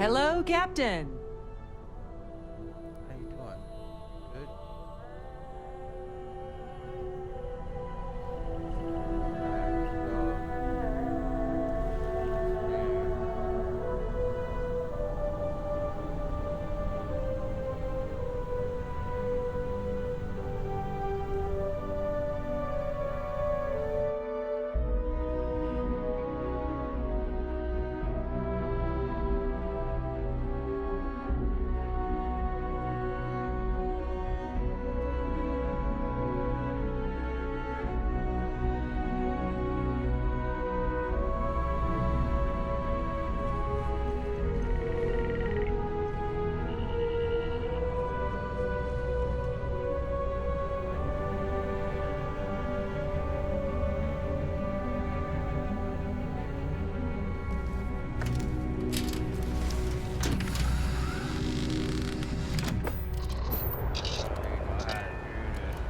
Hello, Captain. How you doing? Good?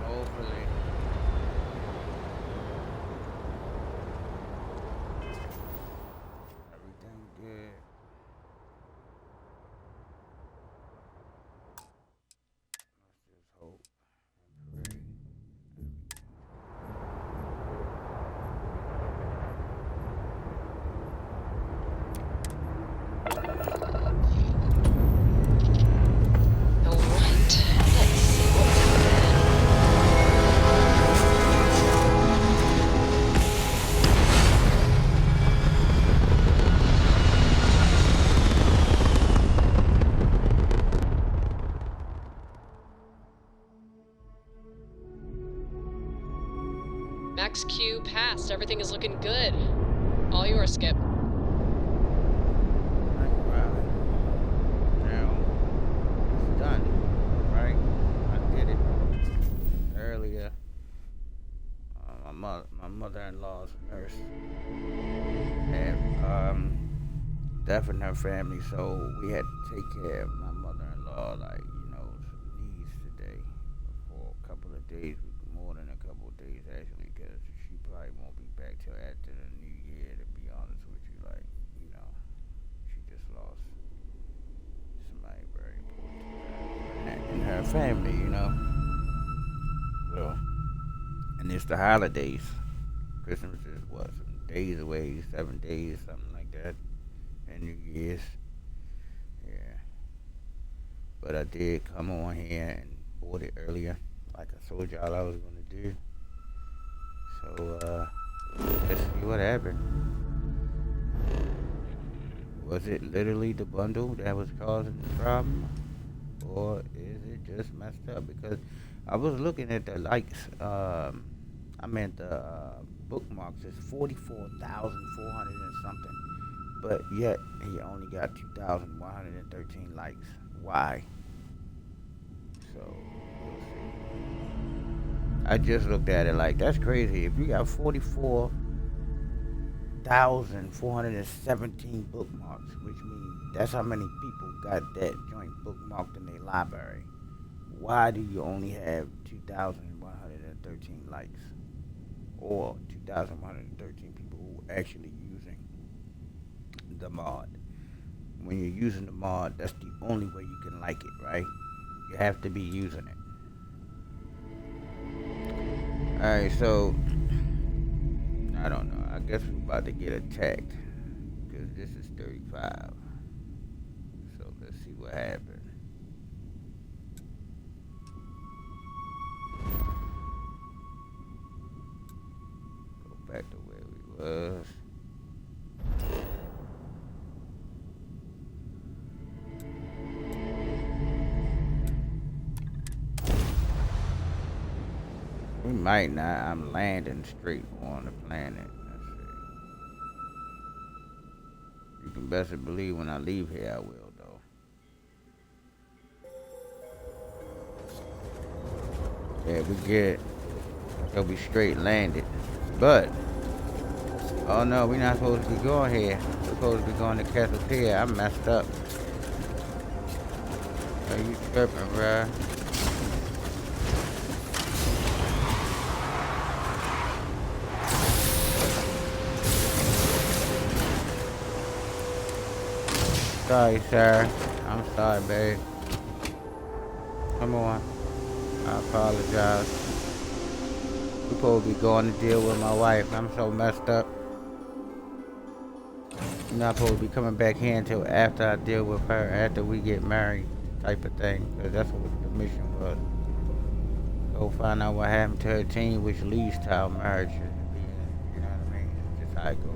Hopefully. Everything good. Let's just hope and pray. All right, let's see what we can. Max Q passed. Everything is looking good. All yours, Skip. Thank you, Riley. Now, it's done, right? I did it earlier. My mother-in-law's a nurse, and death in her family, so we had to take care of my mother-in-law, like, needs today for a couple of days, more than a couple of days actually, because she probably won't be back till after the new year, to be honest with you, like, she just lost somebody very important to her in her family. So, and it's the holidays. Christmas is what, some days away, 7 days, something like that, and New Year's. Yeah. But I did come on here and bought it earlier, like I told y'all I was gonna do. So let's see what happened. Was it literally the bundle that was causing the problem? Or is it just messed up? Because I was looking at the likes, the bookmarks is 44,400 and something. But yet, he only got 2,113 likes. Why? So, we'll see. I just looked at it like, that's crazy. If you got 44,417 bookmarks, which means that's how many people got that joint bookmarked in their library. Why do you only have 2,113 likes? Or 2,113 people who are actually using the mod? When you're using the mod, that's the only way you can like it, right? You have to be using it. Alright, so I don't know. I guess we're about to get attacked. Because this is 35. So let's see what happens. Go back to where we was. We might not. I'm landing straight on the planet. Let's see. You can best believe when I leave here, I will, though. Yeah, we get. They'll be straight landed. But, oh no, we're not supposed to be going here. We're supposed to be going to Cassiopeia. I messed up. Are you tripping, bruh? sorry, sir. I'm sorry, babe. Come on. I apologize. We supposed to be going to deal with my wife. I'm so messed up. You're not supposed to be coming back here until after I deal with her, after we get married, type of thing. Because that's what the mission was. Go find out what happened to her teen, which leads to our marriage. You know what I mean? It's just how it goes.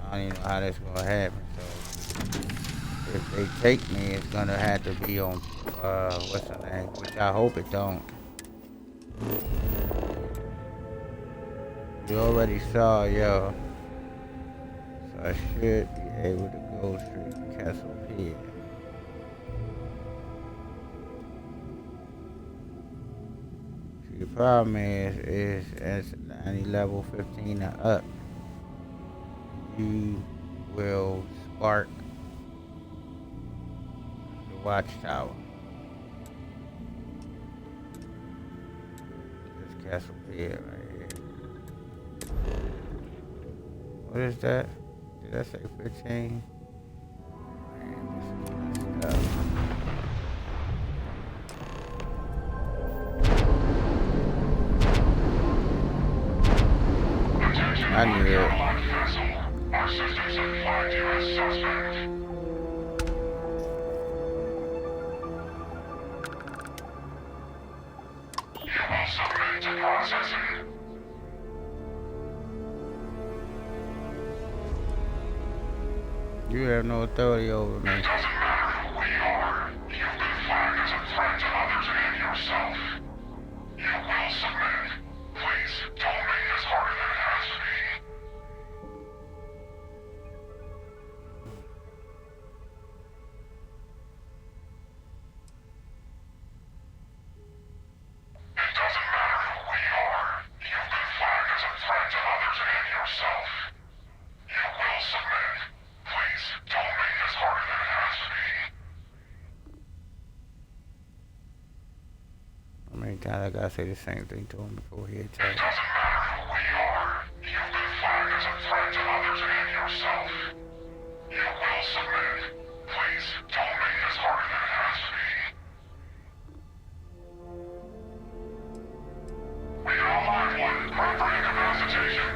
I don't even know how that's going to happen. So, if they take me, it's going to have to be on, what's her name? Which I hope it don't. You already saw, yo. So I should be able to go straight to Castle Pier. See, the problem is as 90 level 15 and up, you will spark the watchtower. This Castle Pier right here. What is that? Did I say 15? Man, this is messed up. I knew it. Our systems have flagged you as suspect. You will submit to processing. You have no authority over me. It doesn't matter who we are. You've been flagged as a threat to others and yourself. You will submit. Please, don't make this harder than it has to be. It doesn't matter who we are. You've been flagged as a threat to others and yourself. You will submit. Please, don't make this harder than it has to be. How many times I gotta say the same thing to him before he It attacks? doesn't matter who we are. You've been flagged as a threat to others and yourself. You will submit. Please, don't make this harder than it has to be. We are Line 1, prep for incapacitation.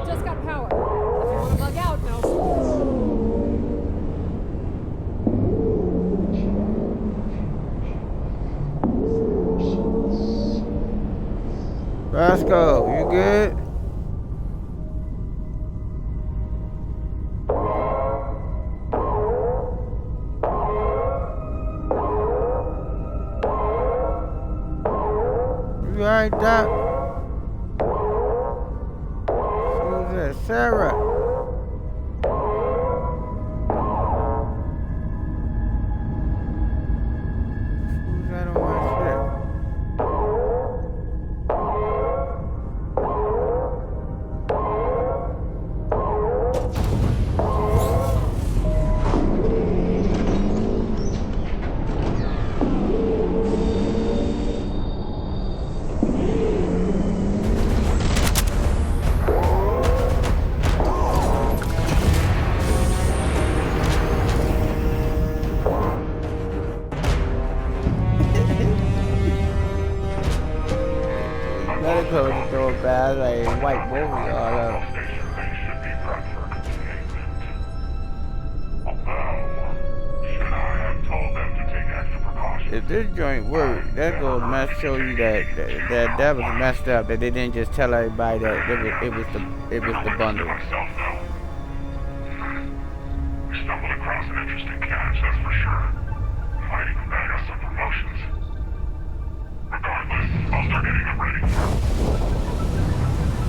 Just got power. If you want to bug out, no. Roscoe, you good? You alright, Doc? Who's that? Sarah. Who's that on my ship? Medical to throw a bad like white movie all up. Station things should be prepped for containment. Although, should I have told them to take extra precautions? if this joint worked, that goes must show you that was messed up. That they didn't just tell everybody that it was the bundle. Myself, though. We stumbled across an interesting catch, that's for sure. Might even bag us some promotions. Regardless, I'll start getting them ready.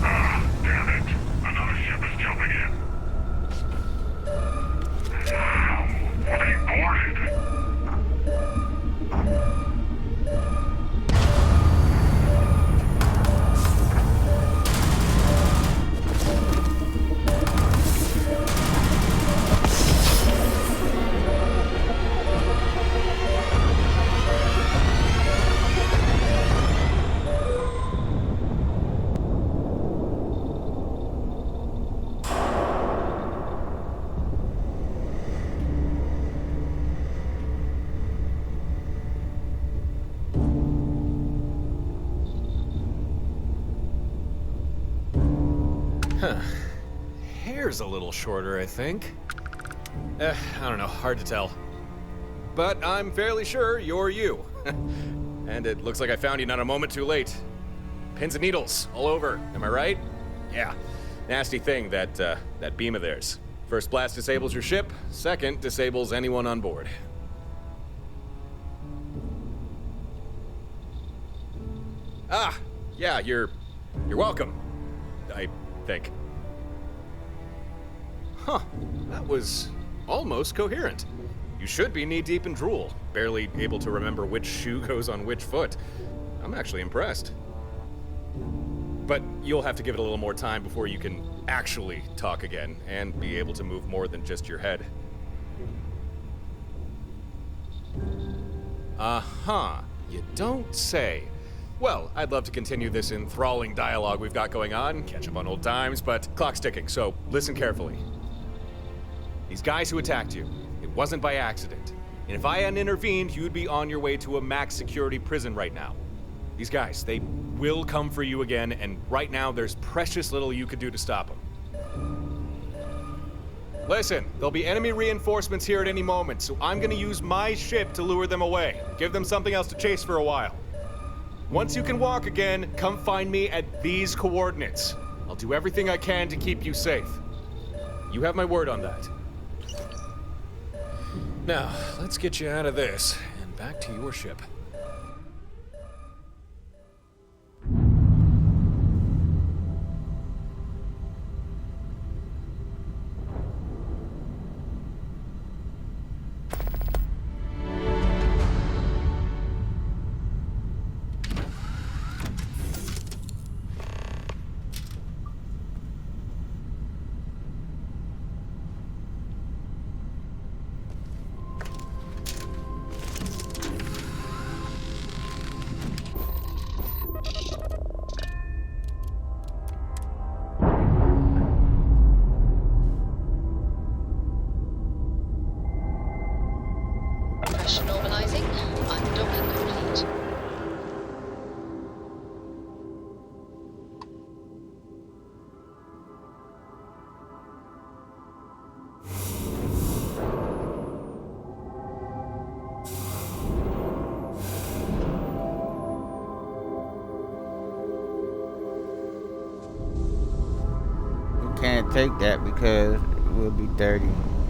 Ah, damn it. Another ship is jumping in. They boarded. Huh. Hair's a little shorter, I think. I don't know, hard to tell. But I'm fairly sure you're you. And it looks like I found you not a moment too late. Pins and needles all over, am I right? Yeah, nasty thing, that beam of theirs. First blast disables your ship, second disables anyone on board. Ah, yeah, you're welcome. I think. Huh, that was almost coherent. You should be knee-deep in drool, barely able to remember which shoe goes on which foot. I'm actually impressed. But you'll have to give it a little more time before you can actually talk again and be able to move more than just your head. Uh-huh, you don't say. Well, I'd love to continue this enthralling dialogue we've got going on, catch up on old times, but clock's ticking, so listen carefully. These guys who attacked you, it wasn't by accident. And if I hadn't intervened, you'd be on your way to a max security prison right now. These guys, they will come for you again, and right now there's precious little you could do to stop them. Listen, there'll be enemy reinforcements here at any moment, so I'm gonna use my ship to lure them away. Give them something else to chase for a while. Once you can walk again, come find me at these coordinates. I'll do everything I can to keep you safe. You have my word on that. Now, let's get you out of this and back to your ship. Pressure normalizing. Undocking complete. You can't take that because we'll be dirty,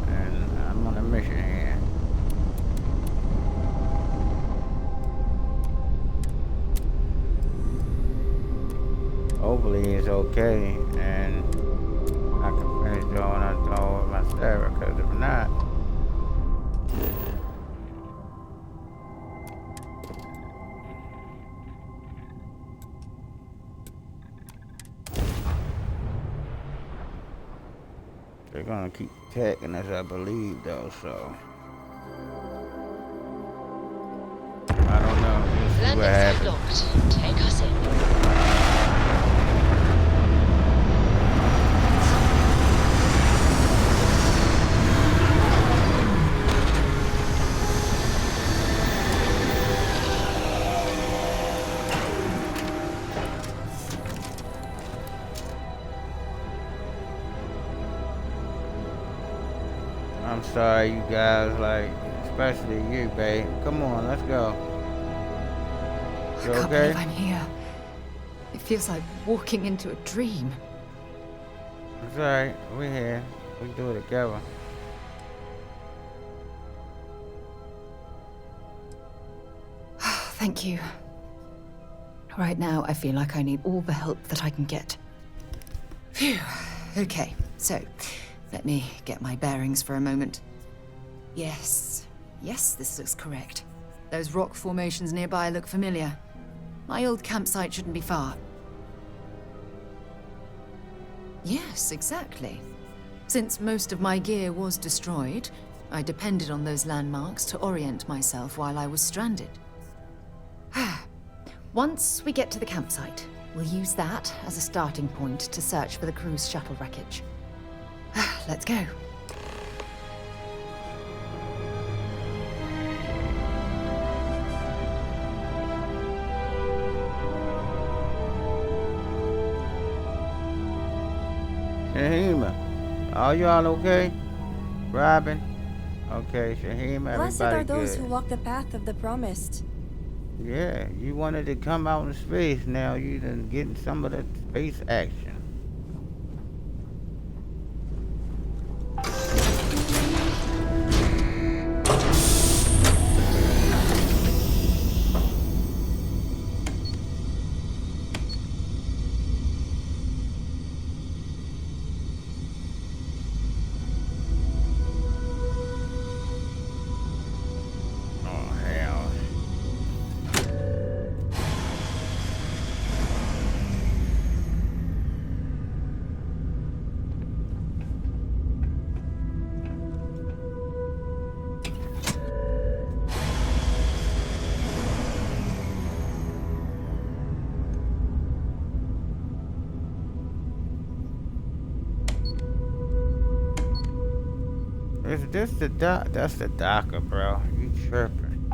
and I'm on a mission here. Hopefully it's okay, and I can finish doing what I'm doing with my server, because if not, they're gonna keep attacking us, I believe, though, so I don't know. We'll see what Landing site happens. locked. Take us in. sorry, you guys. Like, especially you, babe. Come on, let's go. I You can't okay? believe I'm here. It feels like walking into a dream. It's alright. We're here. We do it together. Thank you. Right now, I feel like I need all the help that I can get. Phew. Okay, so let me get my bearings for a moment. Yes, this looks correct. Those rock formations nearby look familiar. My old campsite shouldn't be far. Yes, exactly. Since most of my gear was destroyed, I depended on those landmarks to orient myself while I was stranded. Once we get to the campsite, we'll use that as a starting point to search for the cruise shuttle wreckage. Let's go. Shahima, are y'all okay? Robin? Okay, Shahima, Blessed everybody are those good. who walk the path of the promised. Yeah, you wanted to come out in space. Now you done getting some of the space action. Oh, hell. Is this the doc? That's the docker, bro. You tripping.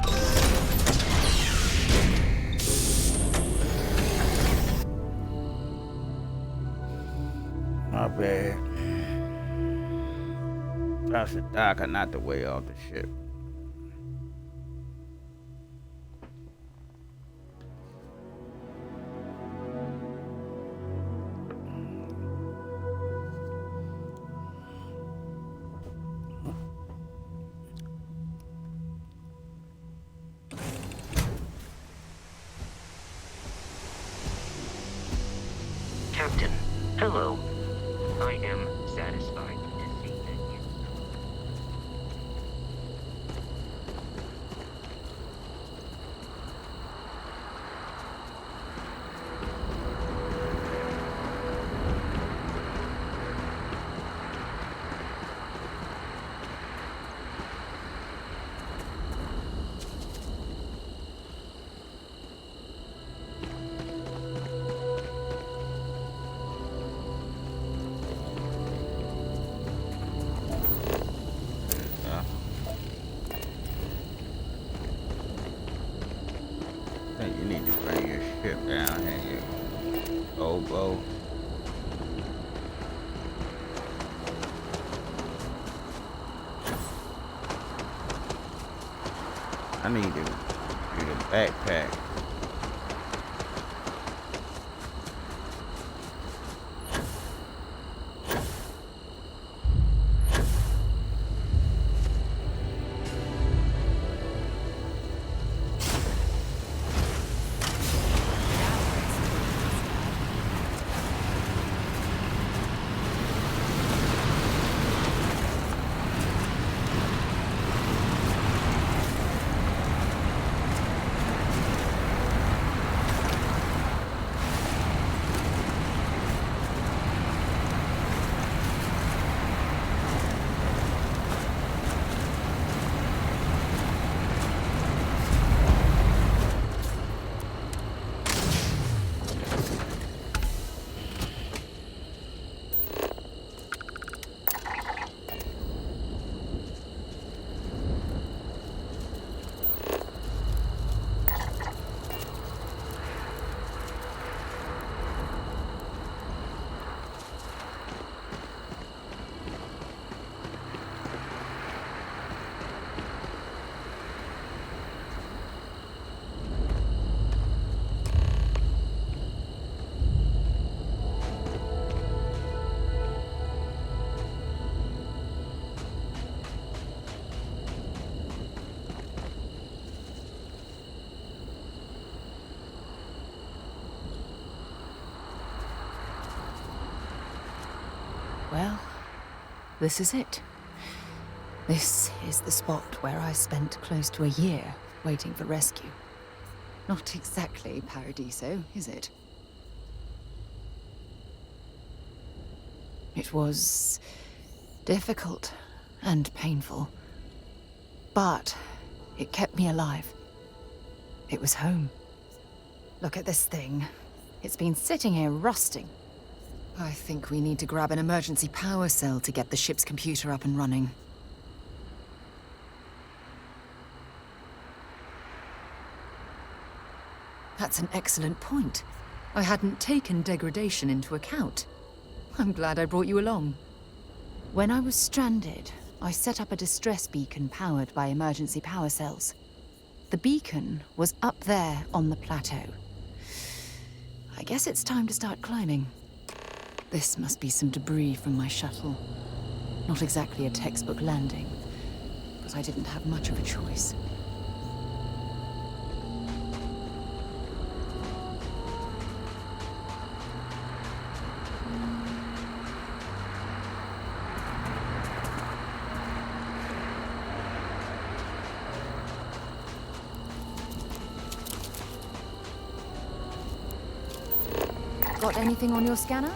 My bad. That's the docker, not the way off the ship. Captain, hello. I am satisfied to see that you... I think you need to bring your ship down here, you oboe. I need to do the backpack. this is it. This is the spot where I spent close to a year waiting for rescue. Not exactly Paradiso, is it? It was difficult and painful, but it kept me alive. It was home. Look at this thing. It's been sitting here rusting. I think we need to grab an emergency power cell to get the ship's computer up and running. That's an excellent point. I hadn't taken degradation into account. I'm glad I brought you along. When I was stranded, I set up a distress beacon powered by emergency power cells. The beacon was up there on the plateau. I guess it's time to start climbing. This must be some debris from my shuttle. Not exactly a textbook landing, but I didn't have much of a choice. Got anything on your scanner?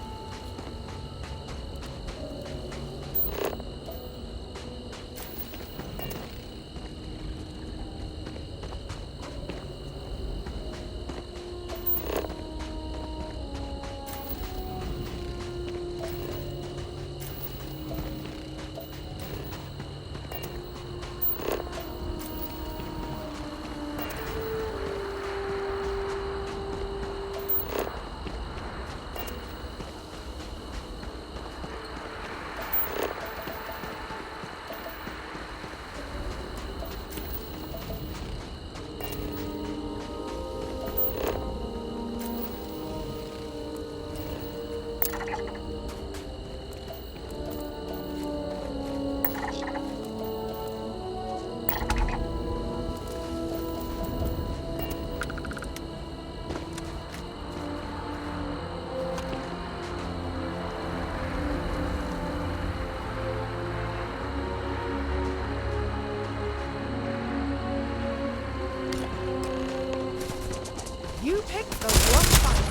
You picked the wrong fight.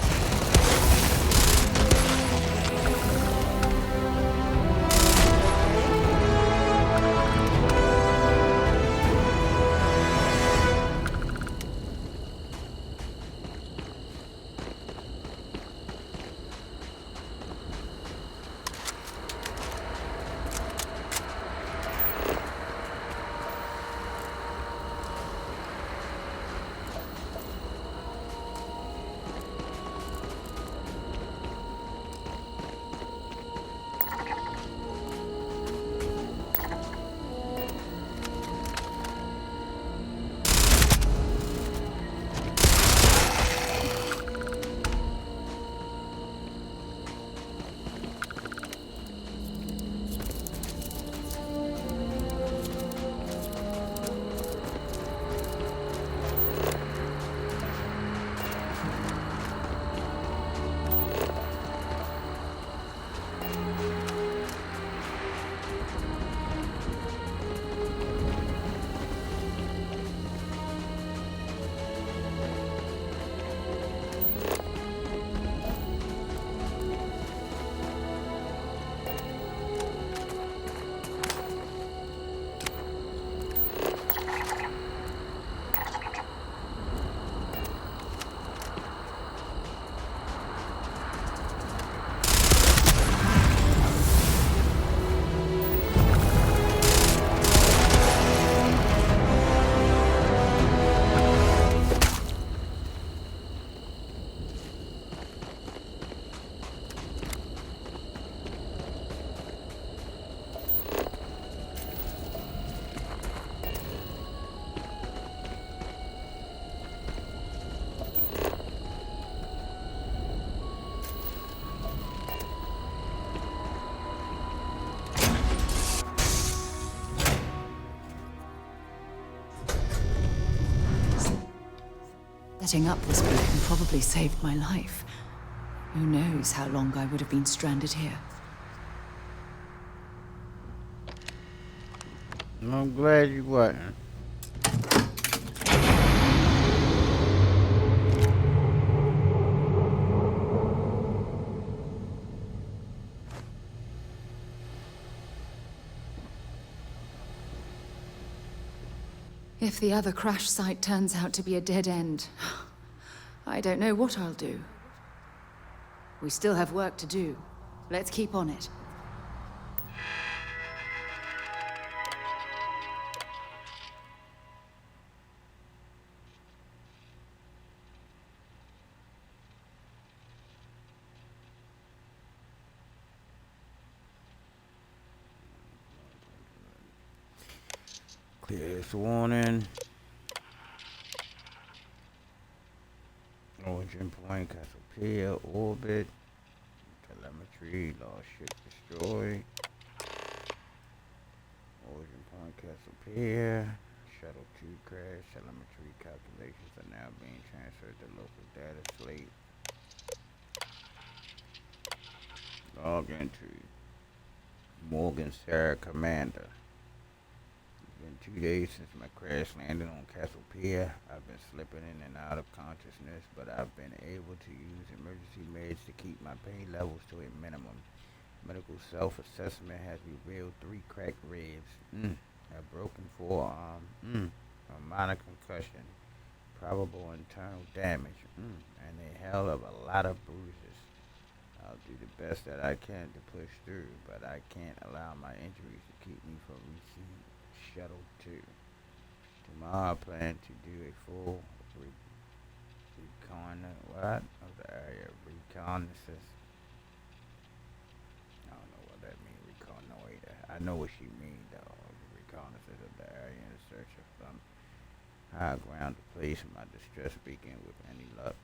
Setting up this beacon probably saved my life. Who knows how long I would have been stranded here. I'm glad you wasn't. If the other crash site turns out to be a dead end, I don't know what I'll do. We still have work to do. Let's keep on it. Clear this warning. Origin point, Cassiopeia, orbit, telemetry, lost ship destroyed. Origin point, Cassiopeia, shuttle 2 crash, telemetry calculations are now being transferred to local data slate. Log entry, Morgan Sarah Commander. It's been 2 days since my crash landed on Cassiopeia. I've been slipping in and out of consciousness, but I've been able to use emergency meds to keep my pain levels to a minimum. Medical self-assessment has revealed 3 cracked ribs, a broken forearm, a minor concussion, probable internal damage, and a hell of a lot of bruises. I'll do the best that I can to push through, but I can't allow my injuries to keep me from reaching Shuttle 2. Tomorrow I plan to do a full reconnaissance. I don't know what that means, reconnoiter. I know what she means though. Reconnaissance of the area in search of some high ground to place my distress beacon with any luck.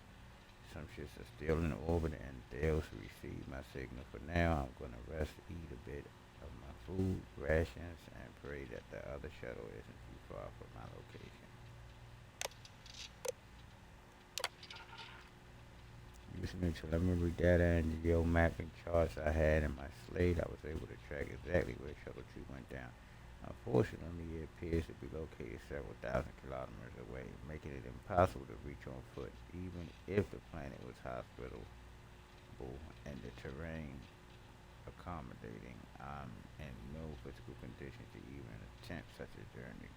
Some ships are still in orbit and they'll receive my signal. For now, I'm gonna rest, eat a bit of my food rations, and pray that the other shuttle isn't too far from my location. Using the telemetry data and geomapping charts I had in my slate, I was able to track exactly where Shuttle 2 went down. Unfortunately, it appears to be located several thousand kilometers away, making it impossible to reach on foot, even if the planet was hospitable and the terrain accommodating. I'm in no physical condition to even attempt such a journey.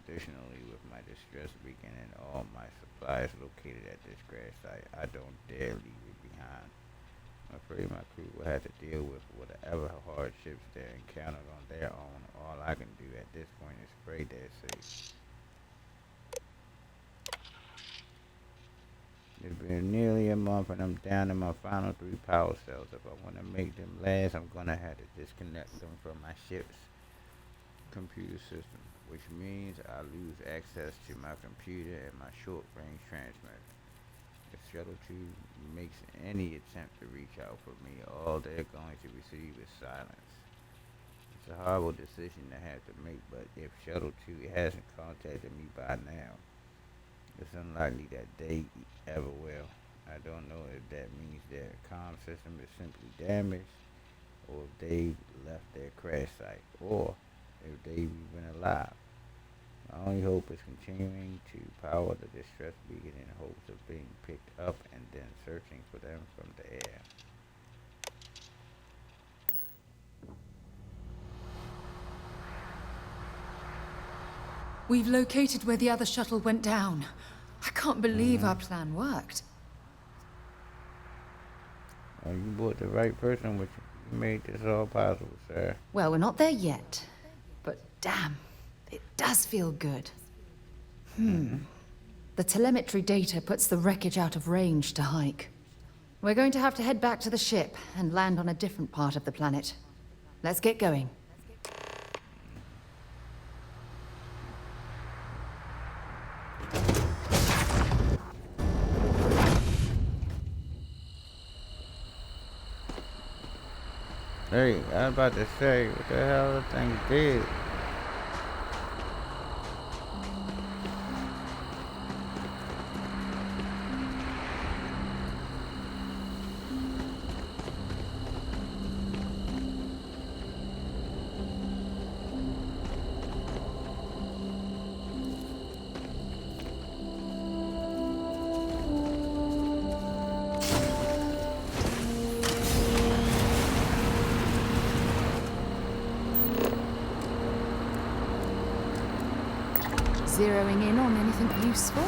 Additionally, with my distress beacon and all my supplies located at this crash site, I don't dare leave it behind. I'm afraid my crew will have to deal with whatever hardships they're encountered on their own. All I can do at this point is pray they're safe. It's been nearly a month and I'm down to my final 3 power cells. If I want to make them last, I'm going to have to disconnect them from my ship's computer system, which means I lose access to my computer and my short-range transmitter. If Shuttle 2 makes any attempt to reach out for me, all they're going to receive is silence. It's a horrible decision to have to make, but if Shuttle 2 hasn't contacted me by now, it's unlikely that they ever will. I don't know if that means their comm system is simply damaged, or if they've left their crash site, or if they've even alive. My only hope is continuing to power the distress beacon in hopes of being picked up and then searching for them from the air. We've located where the other shuttle went down. I can't believe our plan worked. Well, you brought the right person with you. You made this all possible, sir. Well, we're not there yet. But damn, it does feel good. The telemetry data puts the wreckage out of range to hike. We're going to have to head back to the ship and land on a different part of the planet. Let's get going. Hey, I was about to say, what the hell that thing did? zeroing in on anything useful?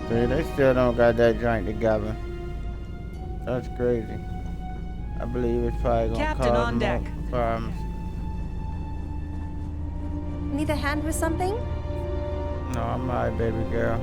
See, they still don't got that joint together. That's crazy. I believe it's probably gonna Captain cause on deck. more problems. Need a hand with something? No, I'm alright, baby girl.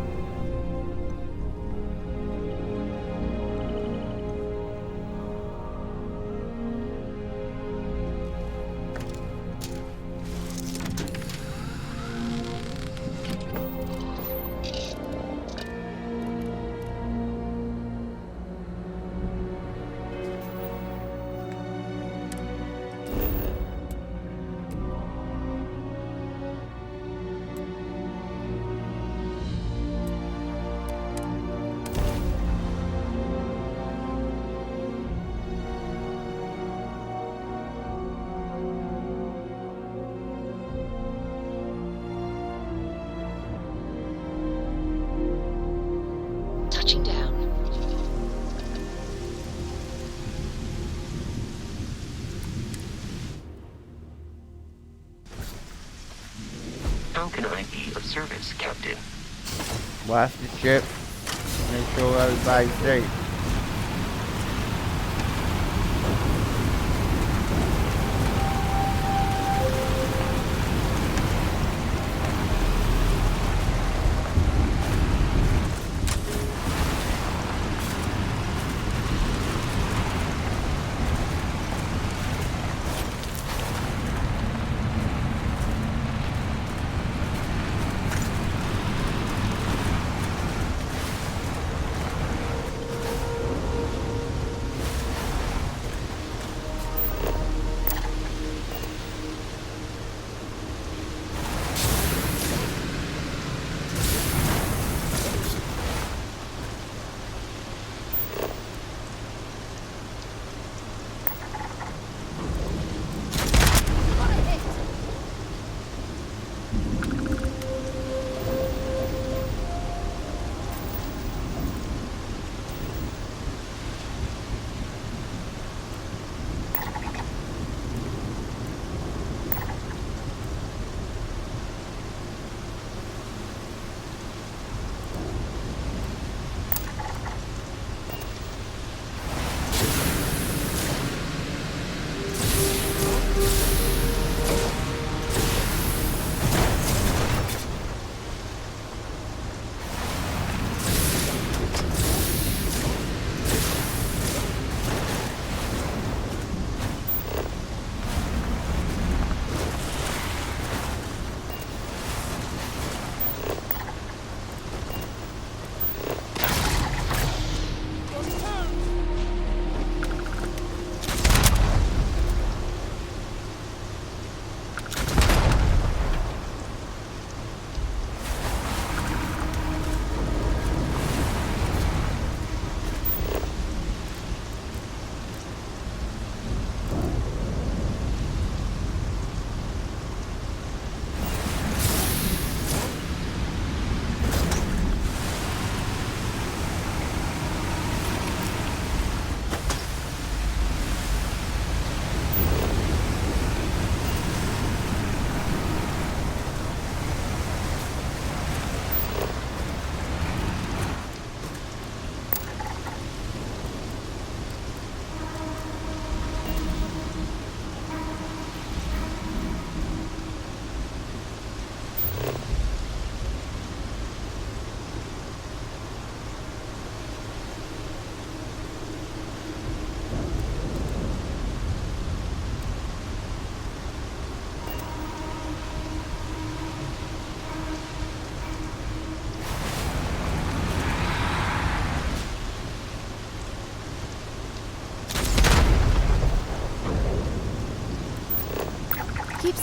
Touching down. How can I be of service, Captain? Watch the ship. Make sure everybody's safe.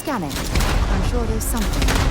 scanning. I'm sure there's something there.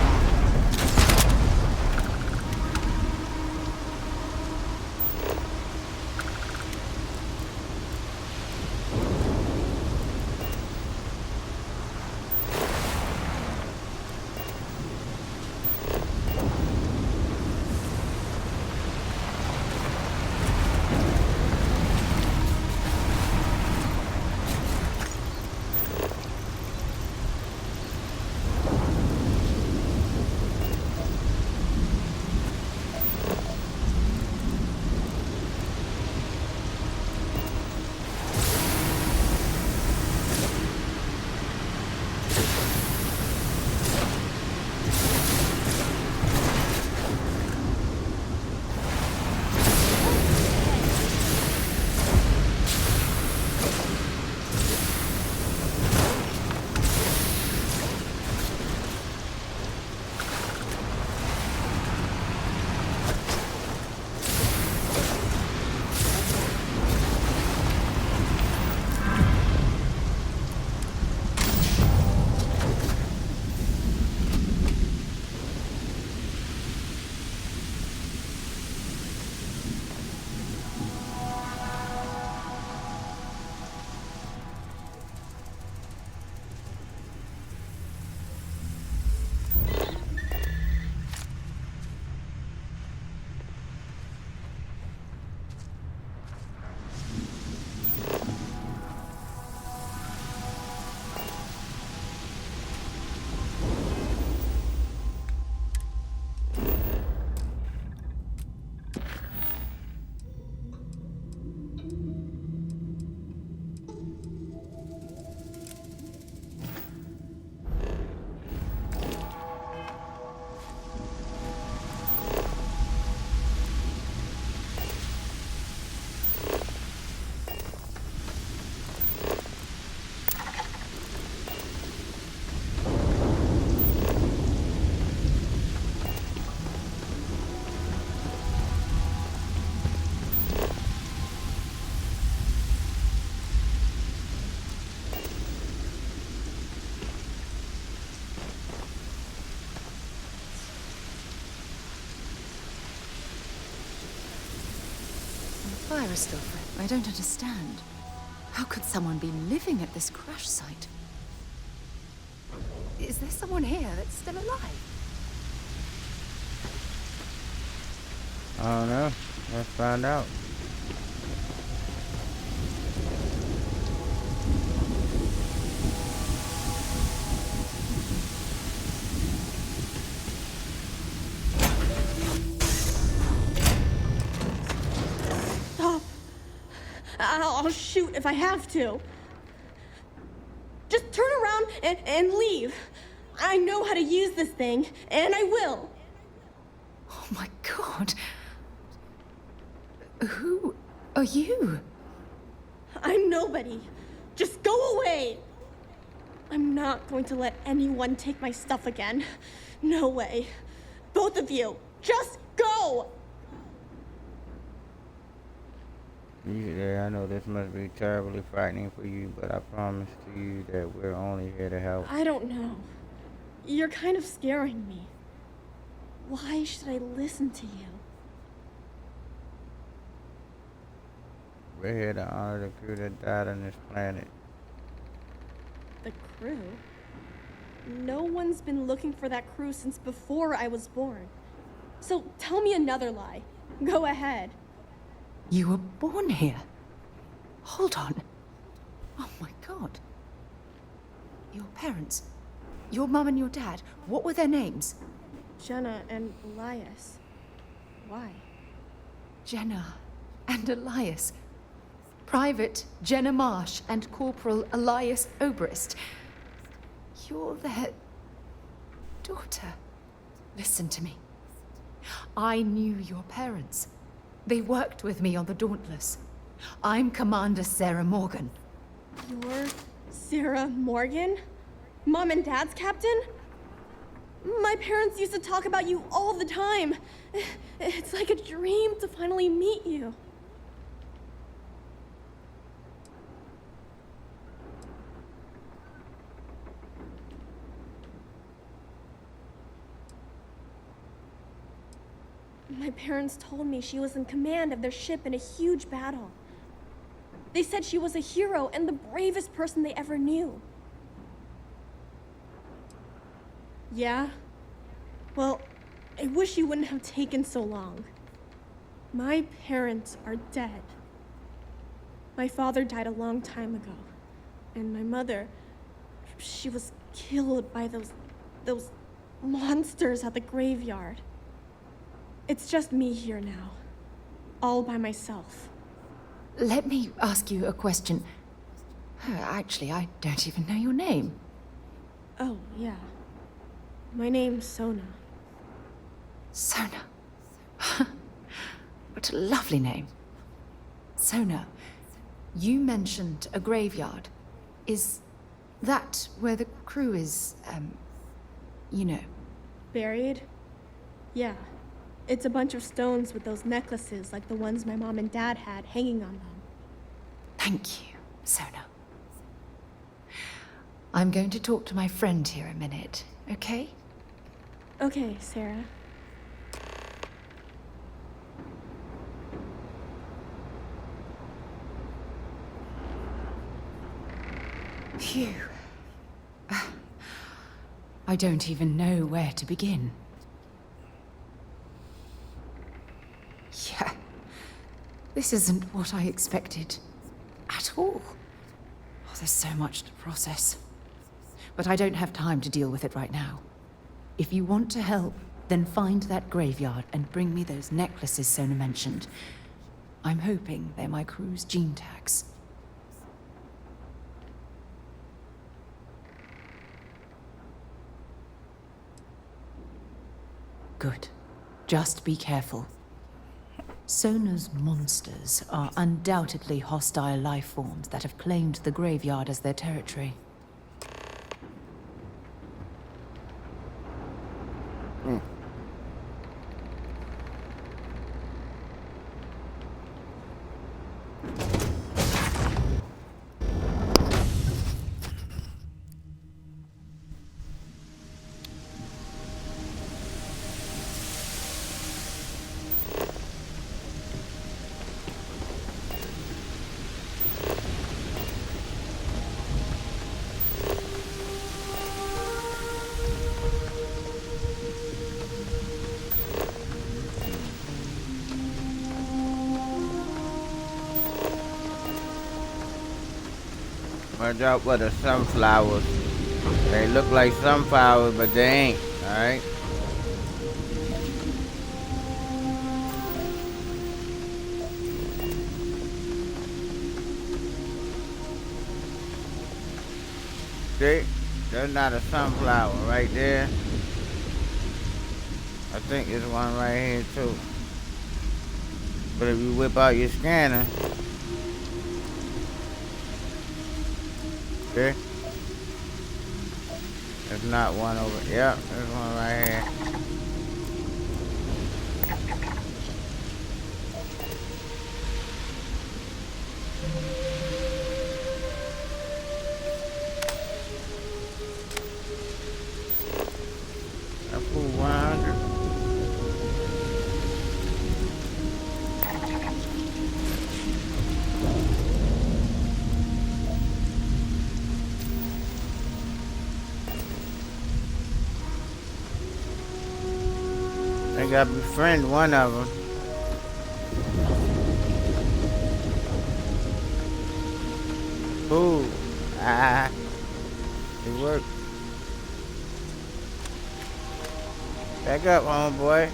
Fire is still lit. I don't understand. How could someone be living at this crash site? Is there someone here that's still alive? I don't know. Let's find out. Stop. I'll shoot if I have to. Just turn around and leave. I know how to use this thing, and I will. Oh my god. Who are you? I'm nobody. Just go away. I'm not going to let anyone take my stuff again. No way. Both of you, just go! Yeah, I know this must be terribly frightening for you, but I promise to you that we're only here to help. I don't know. You're kind of scaring me. Why should I listen to you? We're here to honor the crew that died on this planet. The crew? No one's been looking for that crew since before I was born. So tell me another lie. Go ahead. You were born here. Hold on. Oh my god. Your parents. Your mum and your dad. What were their names? Jenna and Elias. Why? Jenna and Elias. Private Jenna Marsh and Corporal Elias Obrist. You're their daughter. Listen to me. I knew your parents. They worked with me on the Dauntless. I'm Commander Sarah Morgan. You're Sarah Morgan? Mom and Dad's captain? My parents used to talk about you all the time. It's like a dream to finally meet you. My parents told me she was in command of their ship in a huge battle. They said she was a hero and the bravest person they ever knew. Yeah? Well, I wish you wouldn't have taken so long. My parents are dead. My father died a long time ago. And my mother, she was killed by those monsters at the graveyard. It's just me here now. All by myself. Let me ask you a question. Actually, I don't even know your name. Oh, yeah. My name's Sona. Sona. What a lovely name. Sona, you mentioned a graveyard. Is that where the crew is, you know? Buried? Yeah. It's a bunch of stones with those necklaces like the ones my mom and dad had hanging on them. Thank you, Sona. I'm going to talk to my friend here a minute, okay? Okay, Sarah. Phew. I don't even know where to begin. Yeah. This isn't what I expected. At all. Oh, there's so much to process. But I don't have time to deal with it right now. If you want to help, then find that graveyard and bring me those necklaces Sona mentioned. I'm hoping they're my crew's gene tags. Good. Just be careful. Sona's monsters are undoubtedly hostile life forms that have claimed the graveyard as their territory. Watch out for the sunflowers. They look like sunflowers, but they ain't, alright? See? There's not a sunflower right there. I think there's one right here too. But if you whip out your scanner, see? There's not one over. Yep, there's one right here. That's cool, 100. I gotta befriend one of them. Ooh, it worked. Back up, homeboy.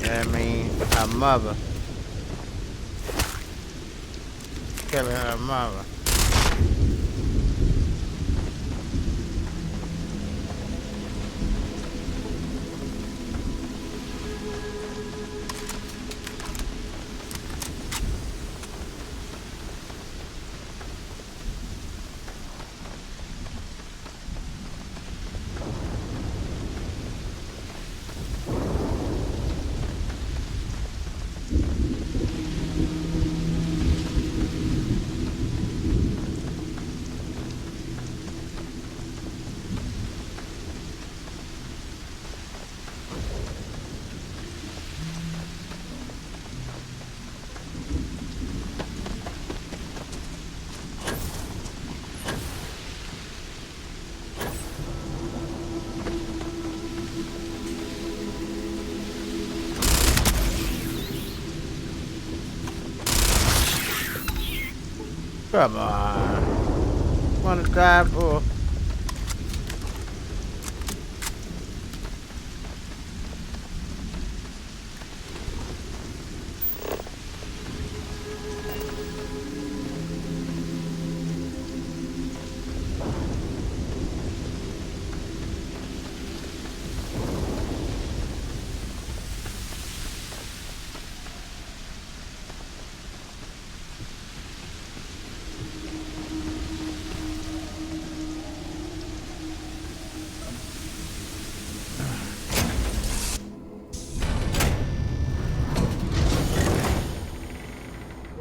That means her mother. Killing her mother. Come on. Wanna die for?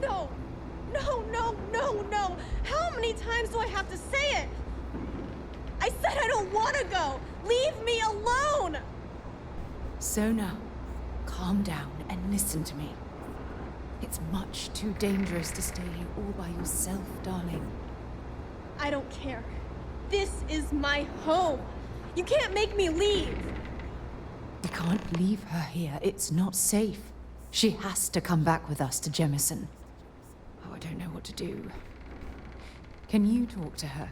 No! No, no, no, no! How many times do I have to say it? I said I don't want to go! Leave me alone! Sona, calm down and listen to me. It's much too dangerous to stay here all by yourself, darling. I don't care. This is my home. You can't make me leave. We can't leave her here. It's not safe. She has to come back with us to Jemison. Oh, I don't know what to do. Can you talk to her?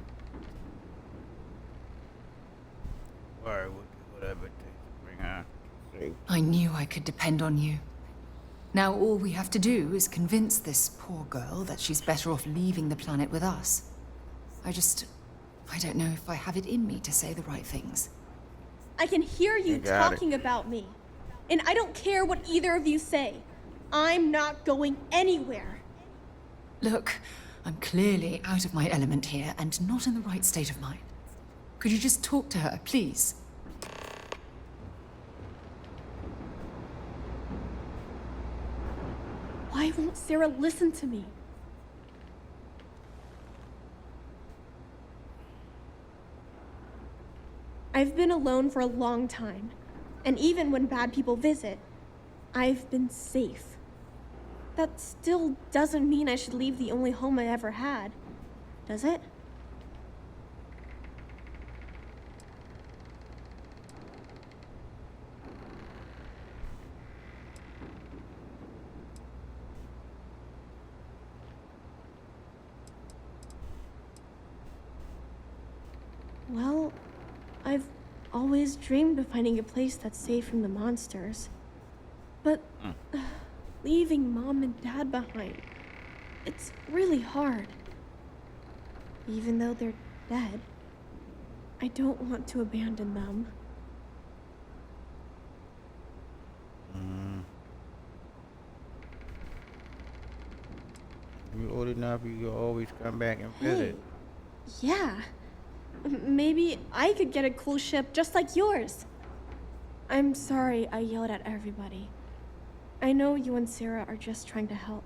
Or we'll do whatever it takes to bring her safe. I knew I could depend on you. Now all we have to do is convince this poor girl that she's better off leaving the planet with us. I don't know if I have it in me to say the right things. I can hear you got it. talking about me. And I don't care what either of you say. I'm not going anywhere. Look, I'm clearly out of my element here and not in the right state of mind. Could you just talk to her, please? Why won't Sarah listen to me? I've been alone for a long time. And even when bad people visit, I've been safe. That still doesn't mean I should leave the only home I ever had, does it? Well, I've always dreamed of finding a place that's safe from the monsters. But leaving Mom and Dad behind, it's really hard. Even though they're dead, I don't want to abandon them. You're old enough, you can always come back and visit. Yeah. Maybe I could get a cool ship just like yours. I'm sorry I yelled at everybody. I know you and Sarah are just trying to help.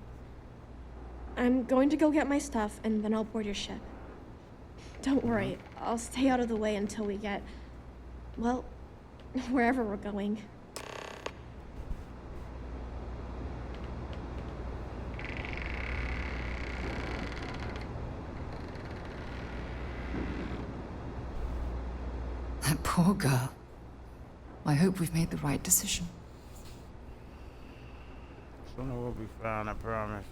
I'm going to go get my stuff and then I'll board your ship. Don't worry, I'll stay out of the way until we get, well, wherever we're going. That poor girl. I hope we've made the right decision. Sooner will be fine, I promise.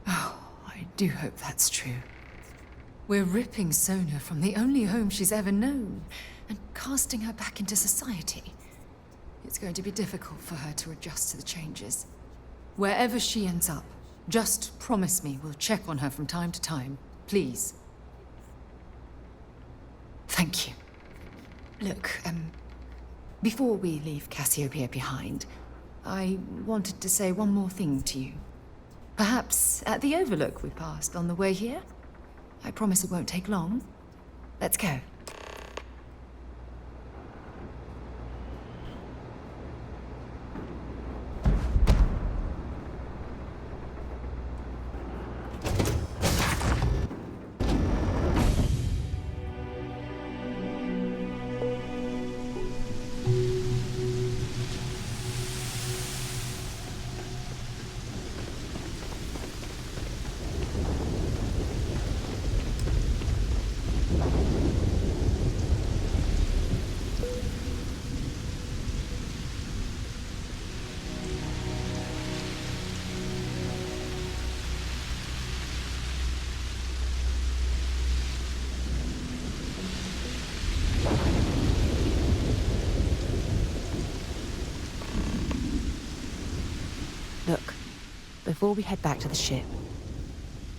Oh, I do hope that's true. We're ripping Sona from the only home she's ever known and casting her back into society. It's going to be difficult for her to adjust to the changes. Wherever she ends up, just promise me we'll check on her from time to time. Please. Thank you. Look, before we leave Cassiopeia behind, I wanted to say one more thing to you. Perhaps at the overlook we passed on the way here? I promise it won't take long. Let's go. Look, before we head back to the ship,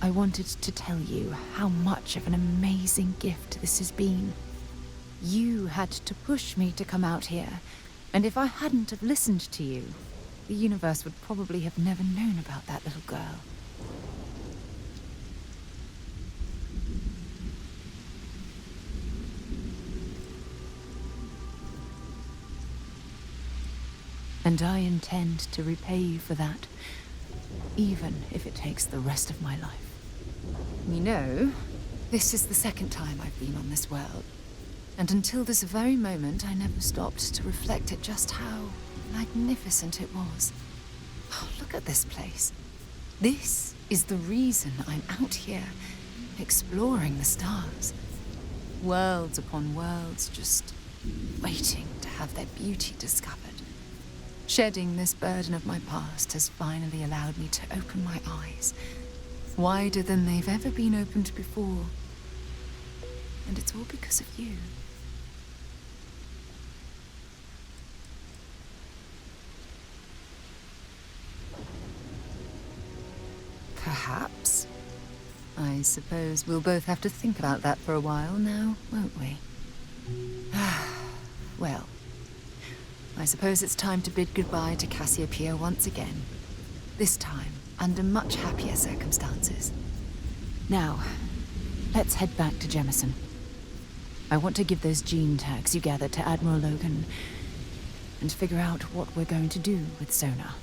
I wanted to tell you how much of an amazing gift this has been. You had to push me to come out here, and if I hadn't have listened to you, the universe would probably have never known about that little girl. And I intend to repay you for that, even if it takes the rest of my life. You know, this is the second time I've been on this world. And until this very moment, I never stopped to reflect at just how magnificent it was. Oh, look at this place. This is the reason I'm out here, exploring the stars. Worlds upon worlds, just waiting to have their beauty discovered. Shedding this burden of my past has finally allowed me to open my eyes, wider than they've ever been opened before. And it's all because of you. Perhaps. I suppose we'll both have to think about that for a while now, won't we? Well, I suppose it's time to bid goodbye to Cassiopeia once again. This time, under much happier circumstances. Now, let's head back to Jemison. I want to give those gene tags you gathered to Admiral Logan and figure out what we're going to do with Sona.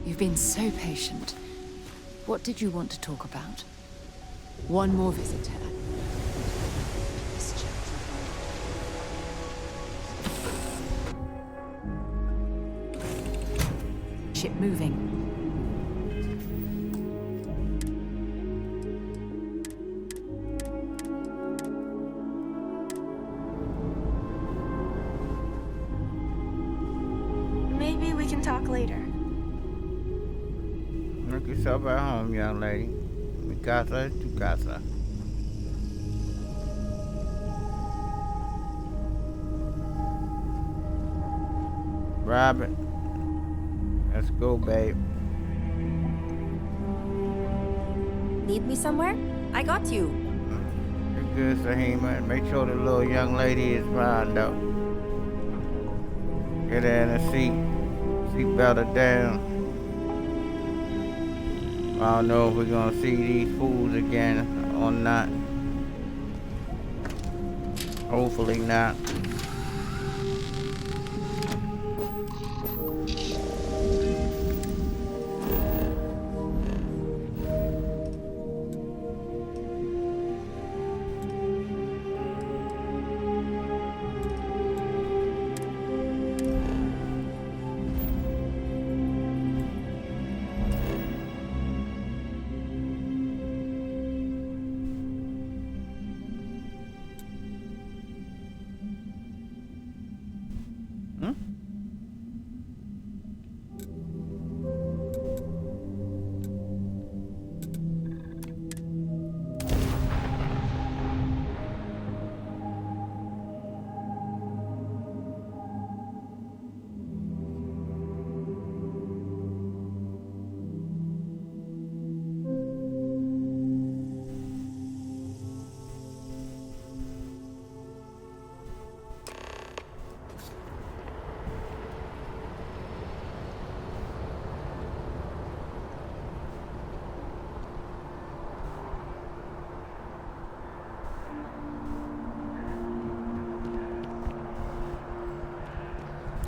You've been so patient. What did you want to talk about? One more visit to Anne. Ship moving. talk later. Make yourself at home, young lady. Mi casa es tu casa. Robin, let's go, babe. Need me somewhere? I got you. You're good, Sahima. And make sure the little young lady is fine, though. Get her in the seat. Seatbelt her down. I don't know if we're gonna see these fools again or not. Hopefully not.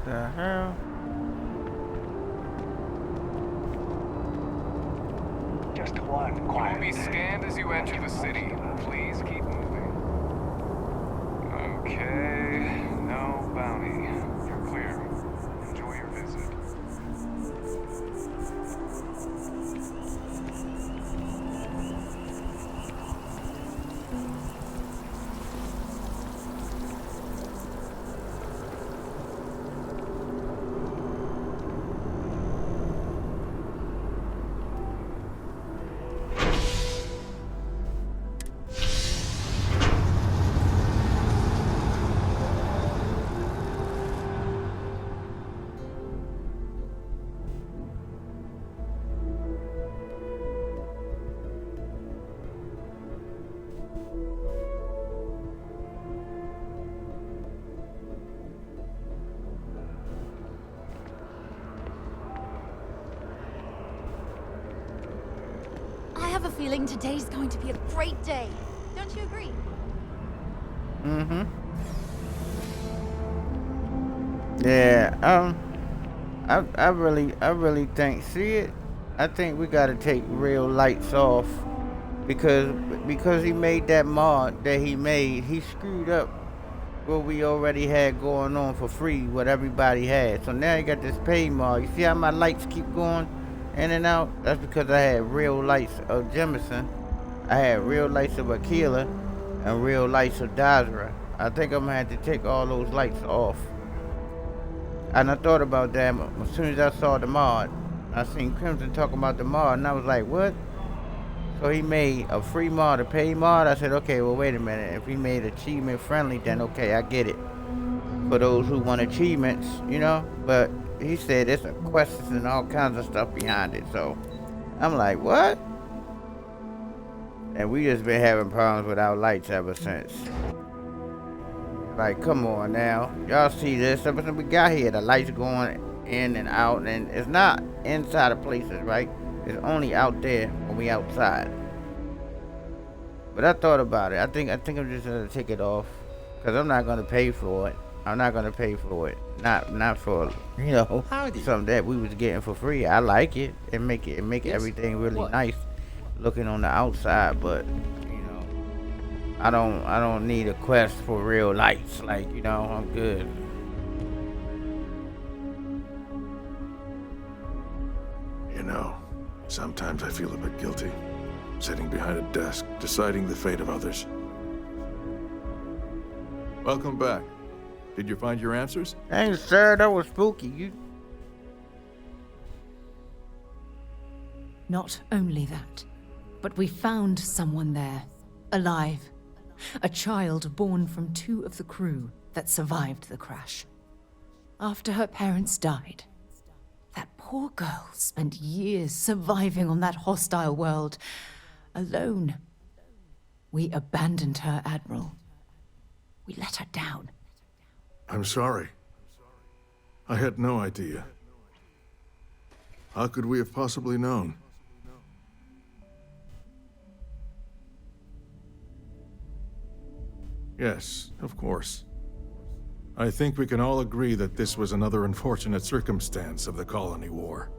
The hell? Just one You will quiet be day. scanned as you enter the city. Please keep moving. Okay, no bounty. You're clear. Enjoy your visit. I have a feeling today's going to be a great day. Don't you agree? Mm-hmm. Yeah, I really think, see it? I think we gotta take real lights off because he made that mod that he made, he screwed up what we already had going on for free, what everybody had. So now you got this pay mod. You see how my lights keep going in and out? That's because I had real lights of Jemison. I had real lights of Aquila and real lights of Dazra. I think I'm gonna have to take all those lights off. And I thought about that as soon as I saw the mod. I seen Crimson talking about the mod and I was like, what? So he made a free mod, a paid mod. I said, okay, well, wait a minute. If he made achievement friendly, then okay, I get it. For those who want achievements, you know. But he said there's some quests and all kinds of stuff behind it. So I'm like, what? And we just been having problems with our lights ever since. Like, come on now. Y'all see this? Ever since we got here, the lights going in and out. And it's not inside of places, right? It's only out there when we outside. But I thought about it. I think I'm just gonna take it off, cause I'm not gonna pay for it. I'm not gonna pay for it. Not for, you know, something that we was getting for free. I like it. It make everything really nice looking on the outside. But you know, I don't need a quest for real lights. Like, you know, I'm good. You know, sometimes I feel a bit guilty, sitting behind a desk, deciding the fate of others. Welcome back. Did you find your answers? Thanks, sir. That was spooky. Not only that, but we found someone there, alive. A child born from 2 of the crew that survived the crash. After her parents died, that poor girl spent years surviving on that hostile world, alone. We abandoned her, Admiral. We let her down. I'm sorry. I had no idea. How could we have possibly known? Yes, of course. I think we can all agree that this was another unfortunate circumstance of the colony war.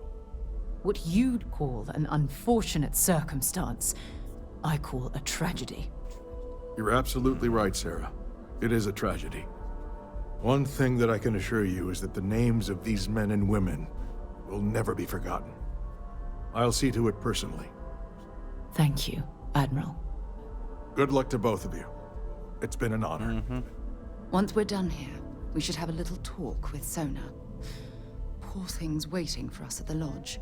What you'd call an unfortunate circumstance, I call a tragedy. You're absolutely right, Sarah. It is a tragedy. One thing that I can assure you is that the names of these men and women will never be forgotten. I'll see to it personally. Thank you, Admiral. Good luck to both of you. It's been an honor. Once we're done here, we should have a little talk with Sona. Poor thing's waiting for us at the lodge.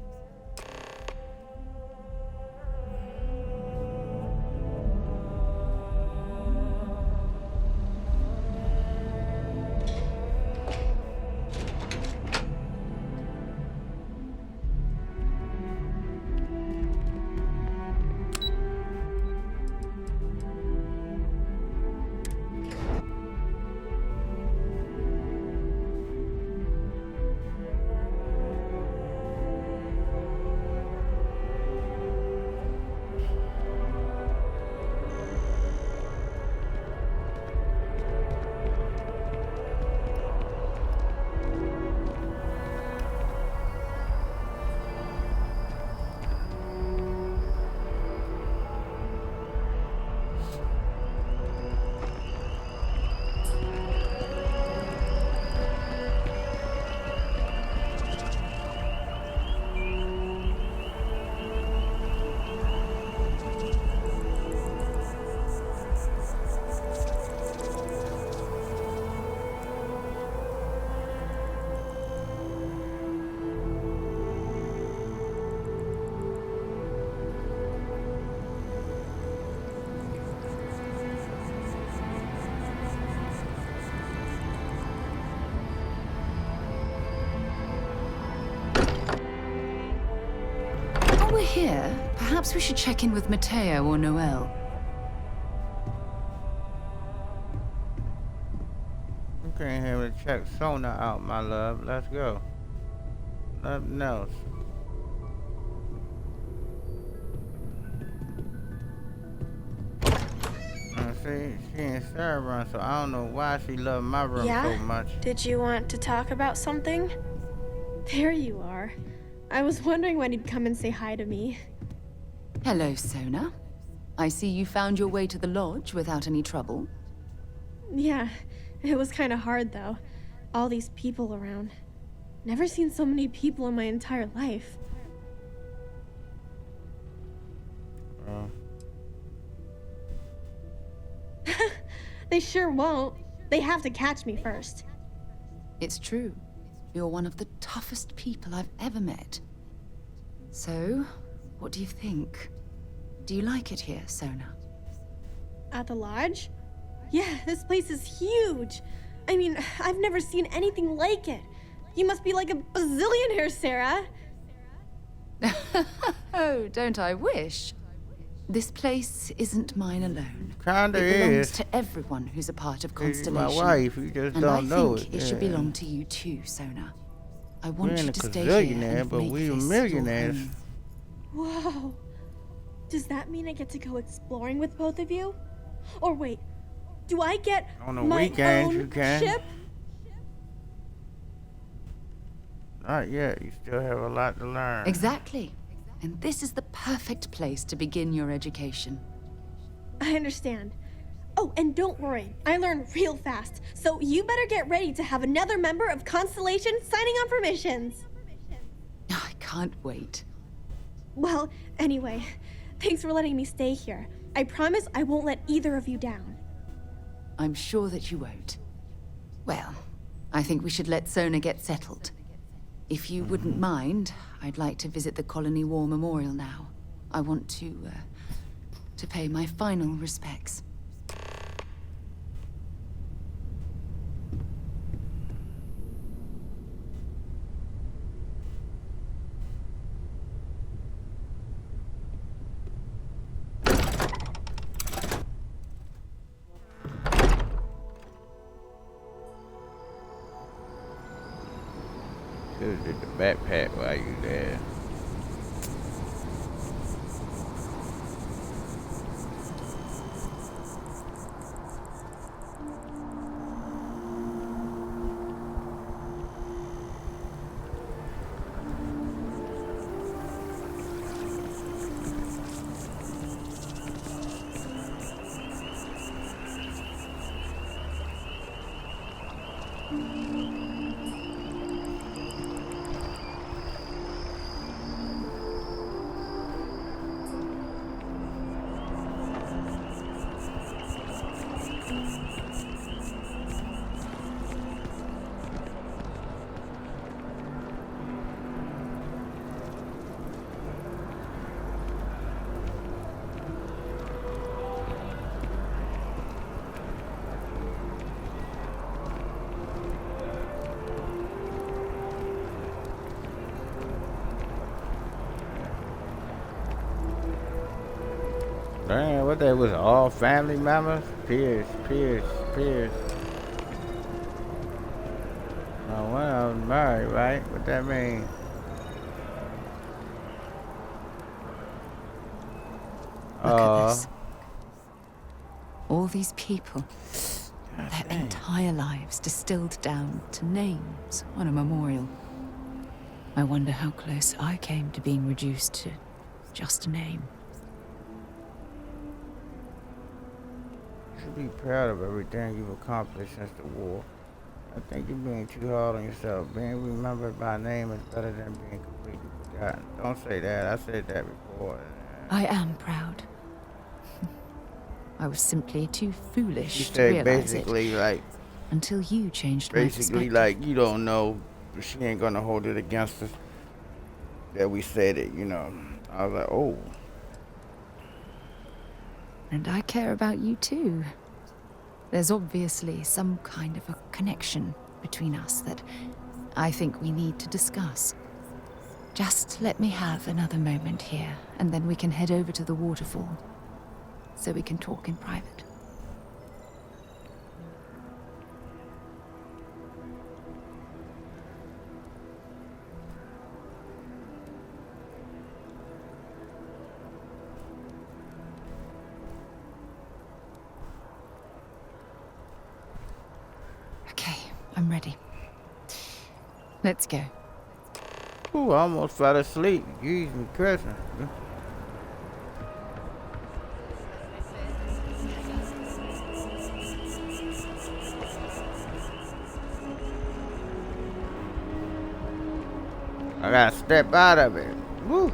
While we're here, perhaps we should check in with Mateo or Noel. You came here to check Sona out, my love. Let's go. Nothing else. See, she in Sarah's room, so I don't know why she loved my room so much. Did you want to talk about something? There you are. I was wondering when he'd come and say hi to me. Hello, Sona. I see you found your way to the lodge without any trouble. Yeah, it was kind of hard though. All these people around. Never seen so many people in my entire life. They sure won't. They have to catch me first. It's true. You're one of the toughest people I've ever met. So, what do you think? Do you like it here, Sona? At the lodge? Yeah, this place is huge. I mean, I've never seen anything like it. You must be like a bazillionaire, Sarah. Oh, don't I wish? This place isn't mine alone. Kinda it belongs is. to everyone who's a part of She's Constellation. my wife, you just and don't know I think it. it should belong to you too, Sona. I want We you ain't to a stay here gazillionaire, and but make we this your millionaires. home. Whoa. Does that mean I get to go exploring with both of you? Or wait, do I get On the my weekends, own you can. ship? Not yet. You still have a lot to learn. Exactly. And this is the perfect place to begin your education. I understand. Oh, and don't worry, I learn real fast. So you better get ready to have another member of Constellation signing on for missions. I can't wait. Well, anyway, thanks for letting me stay here. I promise I won't let either of you down. I'm sure that you won't. Well, I think we should let Sona get settled. If you wouldn't mind, I'd like to visit the Colony War Memorial now. I want to pay my final respects. Should've did the backpack while you there. Damn, what that was, all family members? Pierce. Oh, one of them married, right? What that mean? Look at this. All these people, their entire lives distilled down to names on a memorial. I wonder how close I came to being reduced to just a name. You should be proud of everything you've accomplished since the war. I think you're being too hard on yourself. Being remembered by name is better than being completely forgotten. Don't say that. I said that before. I am proud. I was simply too foolish You to said realize basically it like until you changed my basically perspective. like you don't know, but she ain't gonna hold it against us that we said it, you know. I was like, oh. And I care about you too. There's obviously some kind of a connection between us that I think we need to discuss. Just let me have another moment here, and then we can head over to the waterfall, so we can talk in private. Okay, I'm ready. Let's go. Ooh, I almost fell asleep. Jeez, me cursing. I gotta step out of it. Woo!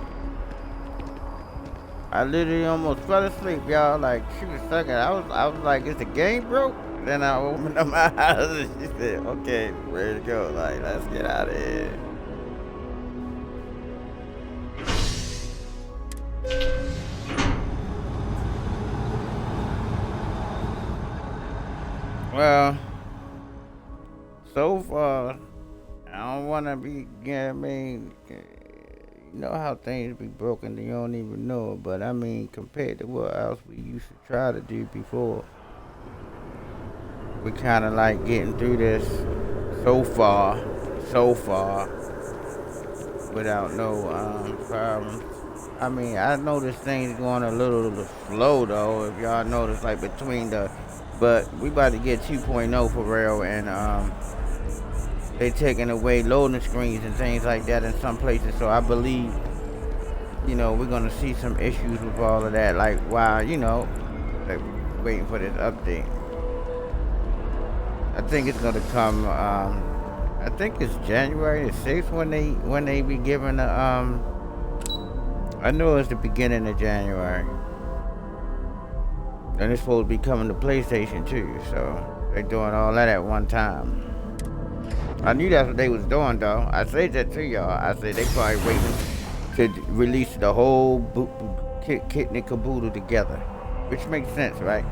I literally almost fell asleep, y'all. Like, she was sucking. I was like, is the game broke? Then I opened up my eyes and she said, okay, ready to go. Like, let's get out of here. Well, so far, I don't want to be, I mean, you know how things be broken, you don't even know it, but I mean, compared to what else we used to try to do before, we kind of like getting through this so far, without no problems. I mean, I noticed things going a little slow though, if y'all notice, like between the, but we about to get 2.0 for real, and they taking away loading screens and things like that in some places, so I believe, you know, we're gonna see some issues with all of that, like while, you know, like waiting for this update. I think it's gonna come, I think it's January the 6th when they be giving the, I know it's the beginning of January. And it's supposed to be coming to PlayStation too, so they're doing all that at one time. I knew that's what they was doing, though. I said that to y'all. I said they probably waiting to release the whole kit and caboodle together, which makes sense, right?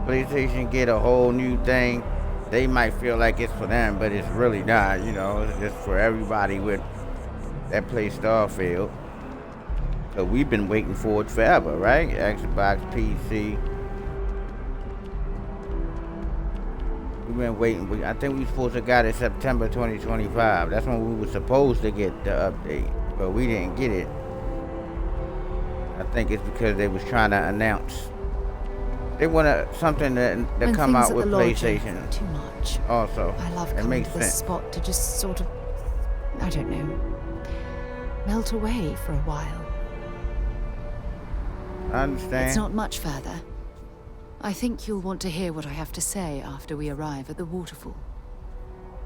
PlayStation get a whole new thing. They might feel like it's for them, but it's really not. You know, it's just for everybody with that play Starfield. So we've been waiting for it forever, right? Xbox, PC. We've been waiting. I think we supposed to got it September 2025. That's when we were supposed to get the update, but we didn't get it. I think it's because they was trying to announce. They wanted something to come out with PlayStation. Too much. Also, I love it coming makes to this sense. spot to just sort of, I don't know, melt away for a while. I understand. It's not much further. I think you'll want to hear what I have to say after we arrive at the waterfall.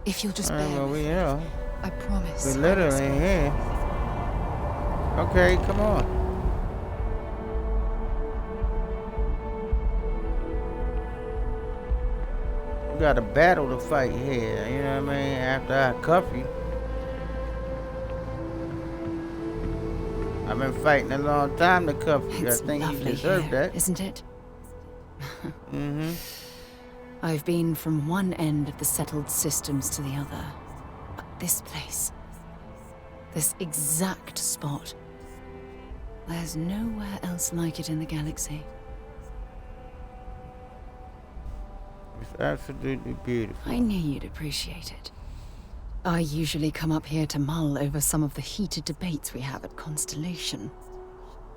If you'll just bear well, with me, yeah. I promise. We're literally here. Okay, come on. We got a battle to fight here, you know what I mean? After I cuff you. I've been fighting a long time to cuff you. It's I think you lovely deserve here, that. isn't it? Mm-hmm. I've been from one end of the settled systems to the other. But this place, this exact spot, there's nowhere else like it in the galaxy. It's absolutely beautiful. I knew you'd appreciate it. I usually come up here to mull over some of the heated debates we have at Constellation.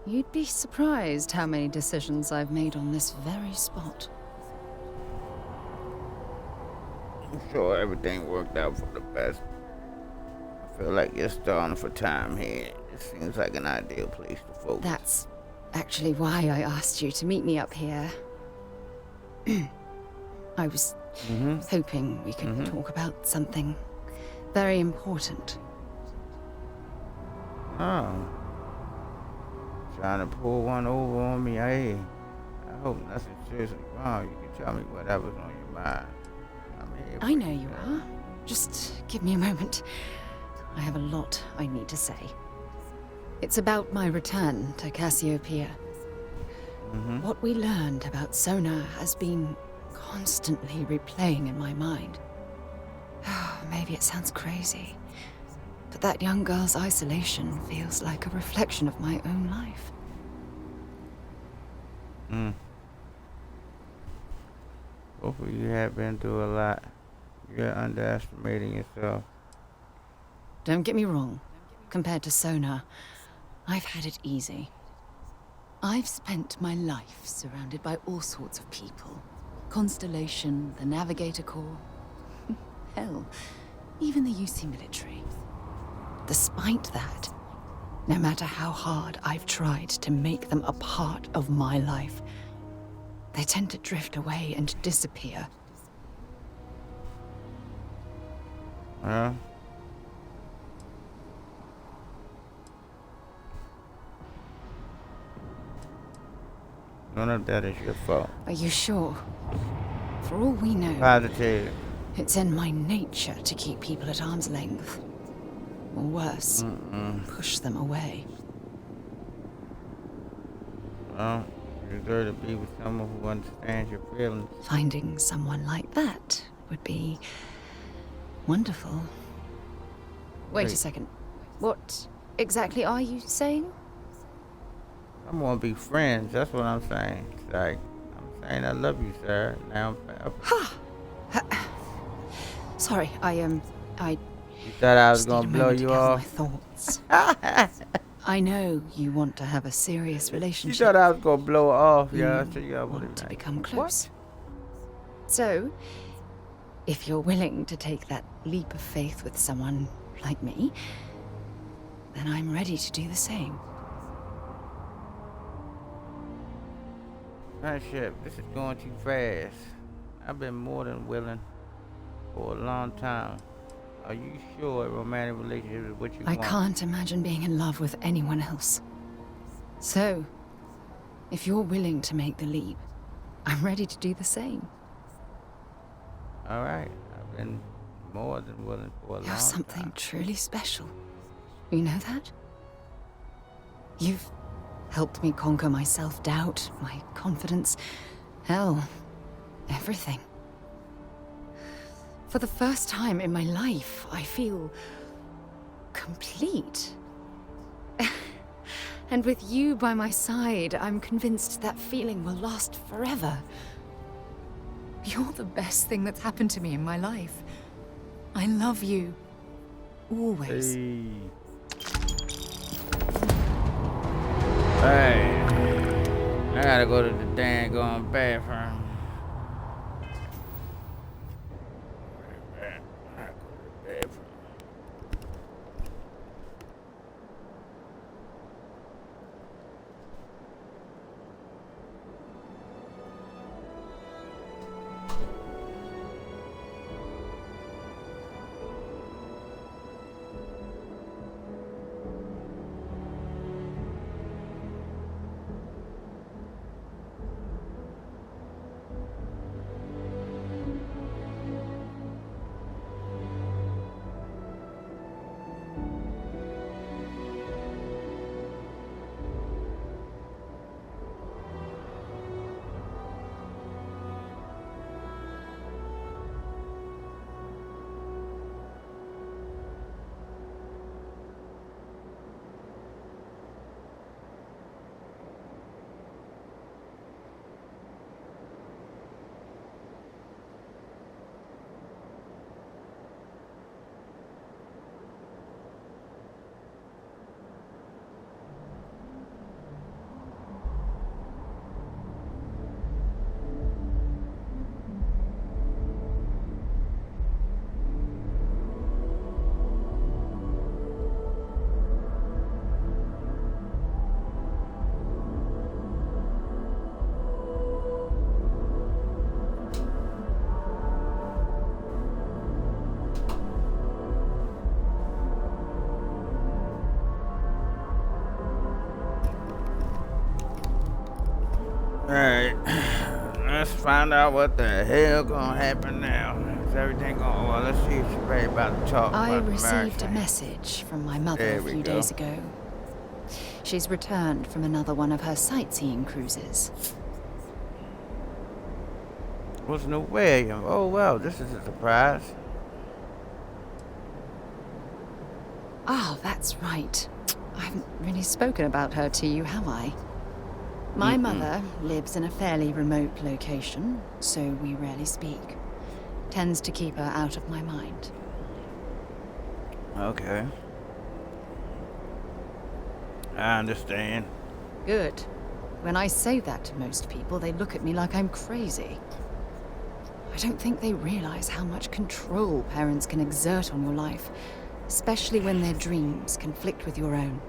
You'd be surprised how many decisions I've made on this very spot. I'm sure everything worked out for the best. I feel like you're starting for time here. It seems like an ideal place to focus. That's actually why I asked you to meet me up here. I was hoping we could talk about something very important. Oh. Trying to pull one over on me. I hope nothing seriously wrong. You can tell me whatever's on your mind. I'm here. I know you are. Just give me a moment. I have a lot I need to say. It's about my return to Cassiopeia. What we learned about Sona has been constantly replaying in my mind. Maybe it sounds crazy, but that young girl's isolation feels like a reflection of my own life. Both of you have been through a lot. You're underestimating yourself. Don't get me wrong. Compared to Sona, I've had it easy. I've spent my life surrounded by all sorts of people. Constellation, the Navigator Corps. Hell, even the UC military. Despite that, no matter how hard I've tried to make them a part of my life, they tend to drift away and disappear. None of that is your fault. Are you sure? For all we know, Positive. it's in my nature to keep people at arm's length. Or worse, push them away. Well, you deserve to be with someone who understands your feelings. Finding someone like that would be wonderful. Wait a second. What exactly are you saying? I'm gonna be friends. That's what I'm saying. Like, I'm saying I love you, sir. Now I'm Sorry, You thought I was just gonna need a blow moment to you gather off? my thoughts. I know you want to have a serious You relationship. thought I was gonna blow off, yeah? You So you want to like, become close. So, if you're willing to take that leap of faith with someone like me, then I'm ready to do the same. Friendship, this is going too fast. I've been more than willing for a long time. Are you sure a romantic relationship is what you I want? can't imagine being in love with anyone else. So, if you're willing to make the leap, I'm ready to do the same. All right, I've been more than willing for a You're long something time. truly special. You know that? You've helped me conquer my self-doubt, my confidence, hell, everything. For the first time in my life, I feel complete. And with you by my side, I'm convinced that feeling will last forever. You're the best thing that's happened to me in my life. I love you. Always. Hey, I gotta go to the dang bathroom. Alright, let's find out what the hell gonna happen now. Is everything going well? Let's see if she's ready about to talk I about the received a marriage. message from my mother There a we few go. days ago. She's returned from another one of her sightseeing cruises. Wasn't a William. Oh well, this is a surprise. Ah, that's right. I haven't really spoken about her to you, have I? My mother lives in a fairly remote location, so we rarely speak. Tends to keep her out of my mind. Okay. I understand. Good. When I say that to most people, they look at me like I'm crazy. I don't think they realize how much control parents can exert on your life, especially when their dreams conflict with your own.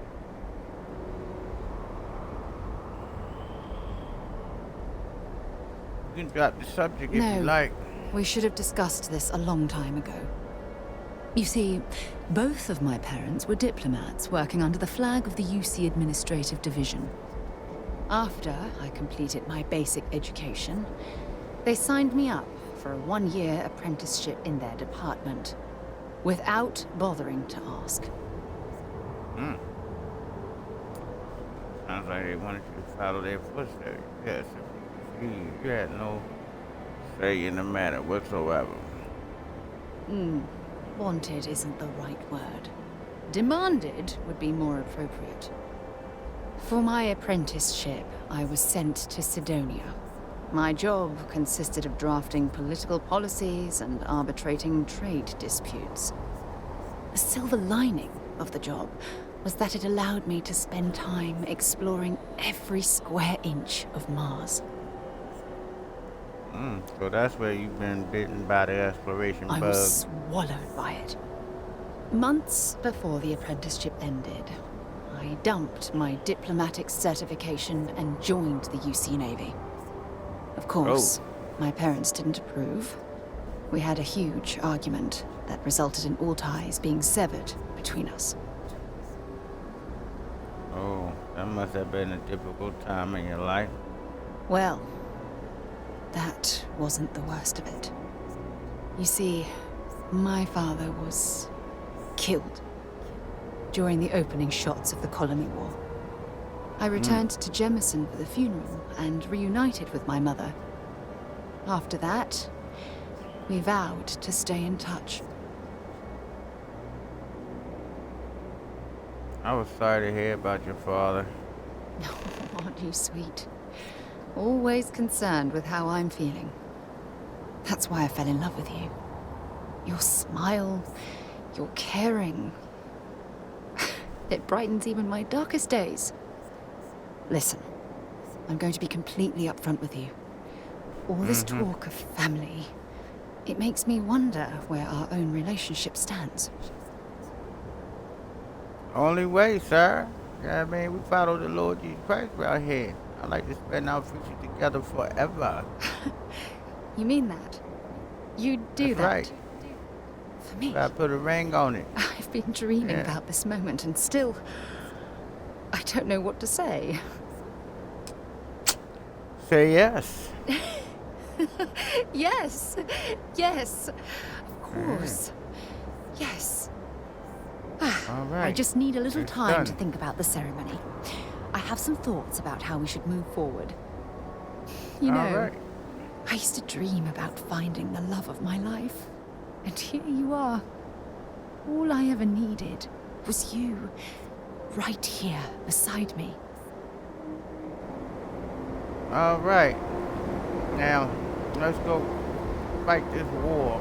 You can drop the subject if No. you like. We should have discussed this a long time ago. You see, both of my parents were diplomats working under the flag of the UC Administrative Division. After I completed my basic education, they signed me up for a one-year apprenticeship in their department, without bothering to ask. Sounds like they wanted you to follow their footsteps. Yes, you had no say in the matter whatsoever. Wanted isn't the right word. Demanded would be more appropriate. For my apprenticeship, I was sent to Sidonia. My job consisted of drafting political policies and arbitrating trade disputes. The silver lining of the job was that it allowed me to spend time exploring every square inch of Mars. So that's where you've been bitten by the exploration bug. I was swallowed by it. Months before the apprenticeship ended, I dumped my diplomatic certification and joined the UC Navy. Of course, my parents didn't approve. We had a huge argument that resulted in all ties being severed between us. Oh, that must have been a difficult time in your life. Well, that wasn't the worst of it. You see, My father was killed during the opening shots of the Colony War. I returned to Jemison for the funeral and reunited with my mother. After that, we vowed to stay in touch. I was sorry to hear about your father. Aren't you sweet? Always concerned with how I'm feeling. That's why I fell in love with you. Your smile, your caring. It brightens even my darkest days. Listen, I'm going to be completely upfront with you. All this talk of family, it makes me wonder where our own relationship stands. Only way, sir. Yeah, I mean, we follow the Lord Jesus Christ right here. I like to spend our future together forever. You mean that? You do That's that? right. For me? I put a ring on it. I've been dreaming about this moment and still, I don't know what to say. Say yes. Yes, yes, of course, yes. All right. I just need a little It's time to done. think about the ceremony. I have some thoughts about how we should move forward. You know, All right. I used to dream about finding the love of my life. And here you are. All I ever needed was you, right here beside me. All right. Now, let's go fight this war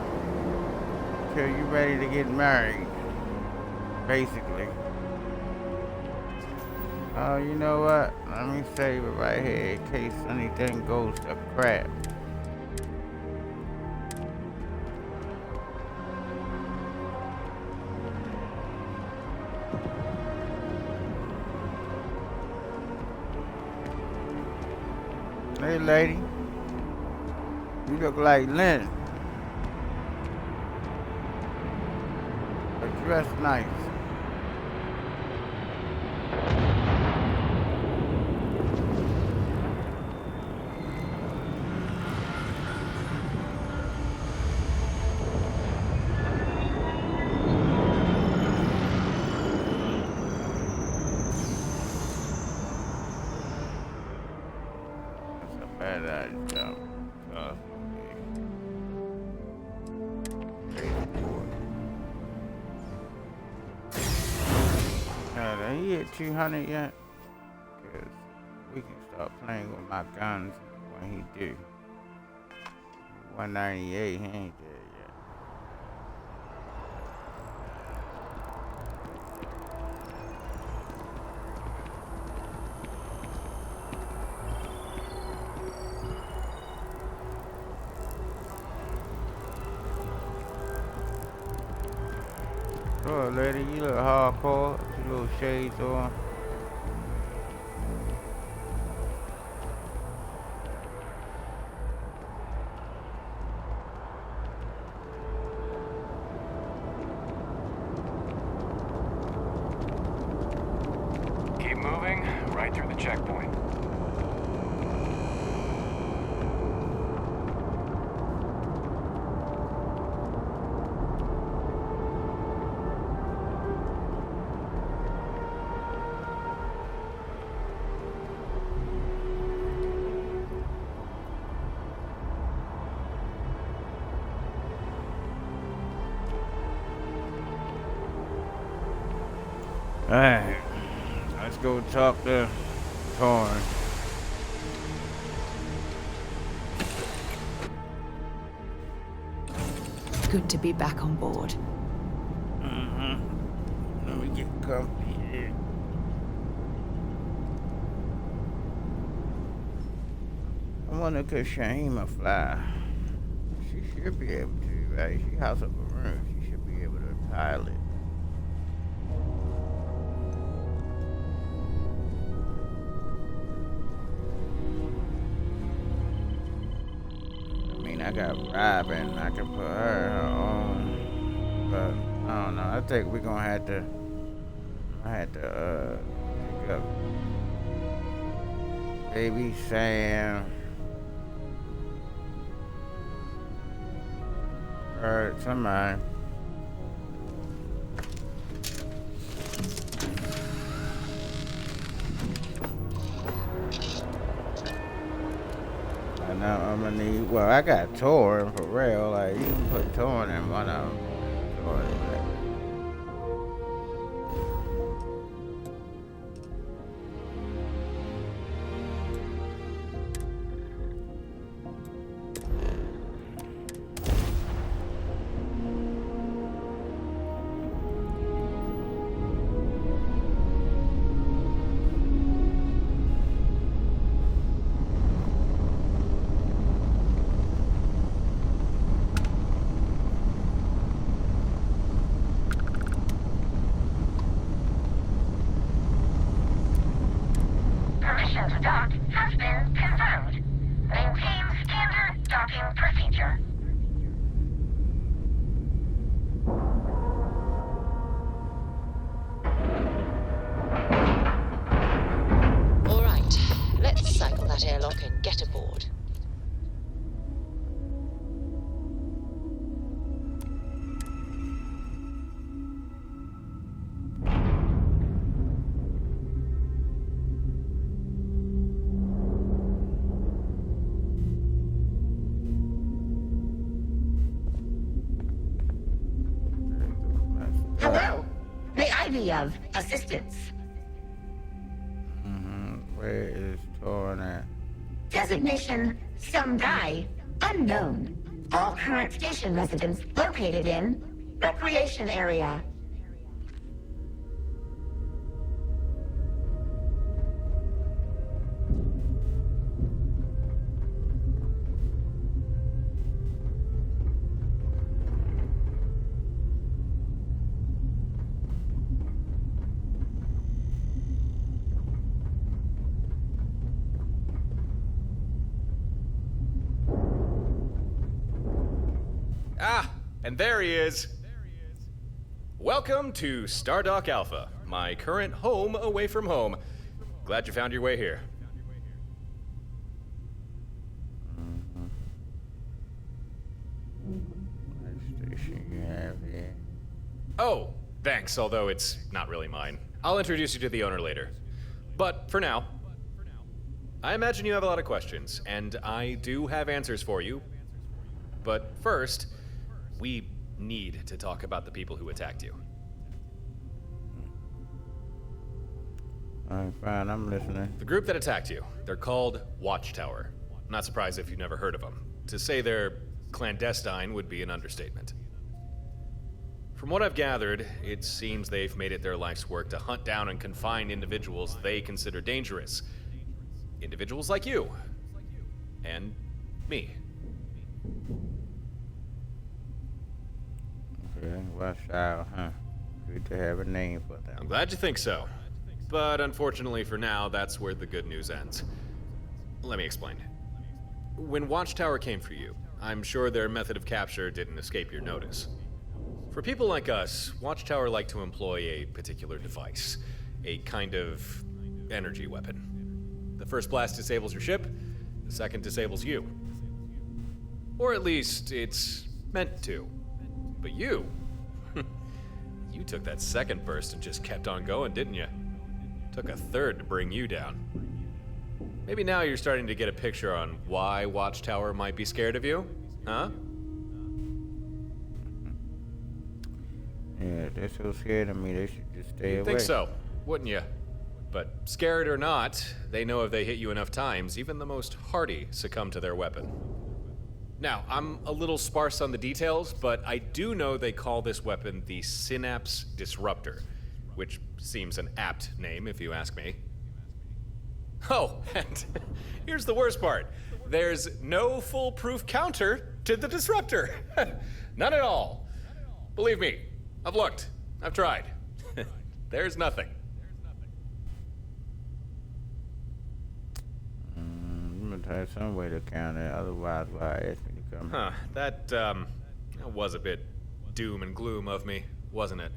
till you're ready to get married, basically. Oh, you know what? Let me save it right here in case anything goes to crap. Hey, lady. You look like Lynn. But dress nice. That's a bad idea. Did he hit 200 yet? Because we can start playing with my guns when he do. 198, he ain't there yet. Oh, lady, you look hardcore. Your little shades on. Keep moving, right through the checkpoint. Alright, let's go talk to Torn. Good to be back on board. Let me get comfy here. I wonder could Shahima fly? She should be able to, right? She has a balloon. She should be able to pilot. I mean, I got Robin. I can put her on, but I don't know. I think we're gonna have to. I had to pick up Baby Sam. Or somebody. I'm gonna need. Well, I got Torn for real. Like you can put Torn in one of them. Permission to dock has been confirmed. Maintain standard docking procedure. All right, let's cycle that airlock and get aboard. Hello. May I be of assistance? Where is Torn at? Designation, some guy, unknown. All current station residents located in recreation area. Ah, and there he is. Welcome to Stardock Alpha, my current home away from home. Glad you found your way here. What station you have here? Oh, thanks, although it's not really mine. I'll introduce you to the owner later. But for now, I imagine you have a lot of questions, and I do have answers for you. But first, we need to talk about the people who attacked you. Alright, fine, I'm listening. The group that attacked you, they're called Watchtower. I'm not surprised if you've never heard of them. To say they're clandestine would be an understatement. From what I've gathered, it seems they've made it their life's work to hunt down and confine individuals they consider dangerous. Individuals like you. And me. Okay, Watchtower, huh? Good to have a name for them. I'm glad you think so. But unfortunately for now, that's where the good news ends. Let me explain. When Watchtower came for you, I'm sure their method of capture didn't escape your notice. For people like us, Watchtower like to employ a particular device, a kind of energy weapon. The first blast disables your ship, the second disables you. Or at least, it's meant to. But you took that second burst and just kept on going, didn't you? Took a third to bring you down. Maybe now you're starting to get a picture on why Watchtower might be scared of you, huh? Yeah, they're so scared of me, they should just stay away. You'd think so, wouldn't you? But scared or not, they know if they hit you enough times, even the most hardy succumb to their weapon. Now, I'm a little sparse on the details, but I do know they call this weapon the Synapse Disruptor, which seems an apt name if you ask me. Oh, and here's the worst part. There's no foolproof counter to the Disruptor. None at all. Believe me, I've looked. I've tried. There's nothing. I'm gonna try some way to counter it, otherwise why ask me to come? Huh, that was a bit doom and gloom of me, wasn't it?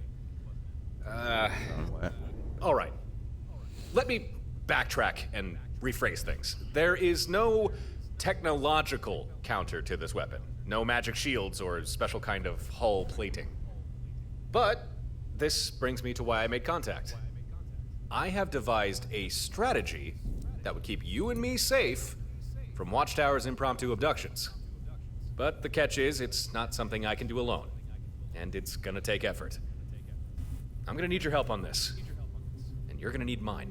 All right. Let me backtrack and rephrase things. There is no technological counter to this weapon. No magic shields or special kind of hull plating. But this brings me to why I made contact. I have devised a strategy that would keep you and me safe from Watchtower's impromptu abductions. But the catch is, it's not something I can do alone. And it's gonna take effort. I'm gonna need your help on this. And you're gonna need mine.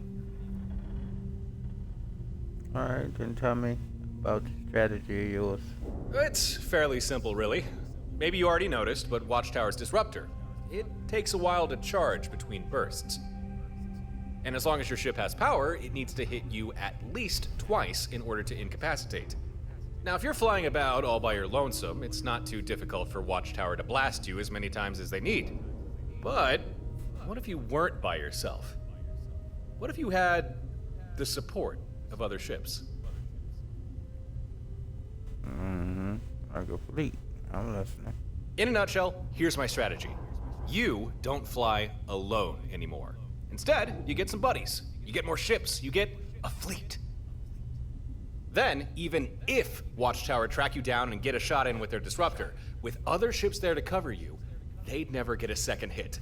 Alright, then tell me about the strategy of yours. It's fairly simple, really. Maybe you already noticed, but Watchtower's disruptor. It takes a while to charge between bursts. And as long as your ship has power, it needs to hit you at least twice in order to incapacitate. Now, if you're flying about all by your lonesome, it's not too difficult for Watchtower to blast you as many times as they need. But what if you weren't by yourself? What if you had the support of other ships? Mm-hmm. Like a fleet. I'm listening. In a nutshell, here's my strategy. You don't fly alone anymore. Instead, you get some buddies. You get more ships. You get a fleet. Then, even if Watchtower track you down and get a shot in with their disruptor, with other ships there to cover you, they'd never get a second hit,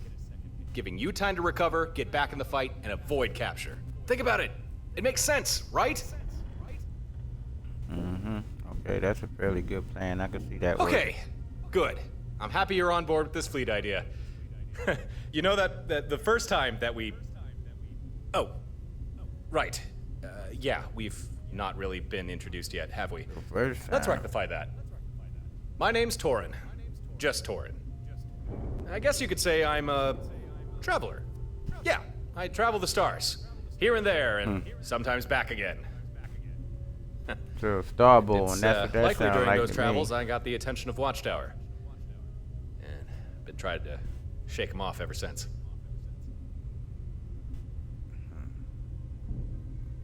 giving you time to recover, get back in the fight, and avoid capture. Think about it. It makes sense, right? Mm-hmm. Okay, that's a fairly good plan. I can see that working. Okay, good. I'm happy you're on board with this fleet idea. You know that the first time that we... Oh, right. Yeah, we've not really been introduced yet, have we? The first time. Let's rectify that. My name's Torin. Just Torin. I guess you could say I'm a traveler. Yeah, I travel the stars. Here and there, and sometimes back again. So Starborn, It's, that's what that likely sounds during like those to travels, me. I got the attention of Watchtower. And been trying to shake him off ever since.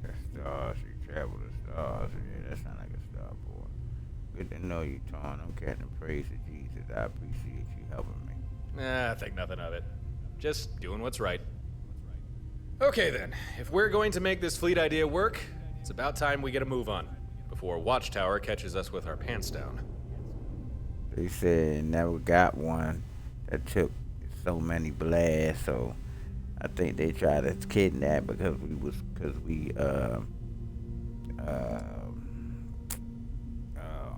The stars, you travel the stars. Yeah, that sounds like a Starborn. Good to know you, Torn. I'm catching praise to Jesus. I appreciate you helping me. I think nothing of it. Just doing what's right. Okay then, if we're going to make this fleet idea work, it's about time we get a move on, before Watchtower catches us with our pants down. They said never got one that took so many blasts, so I think they tried to kidnap because we oh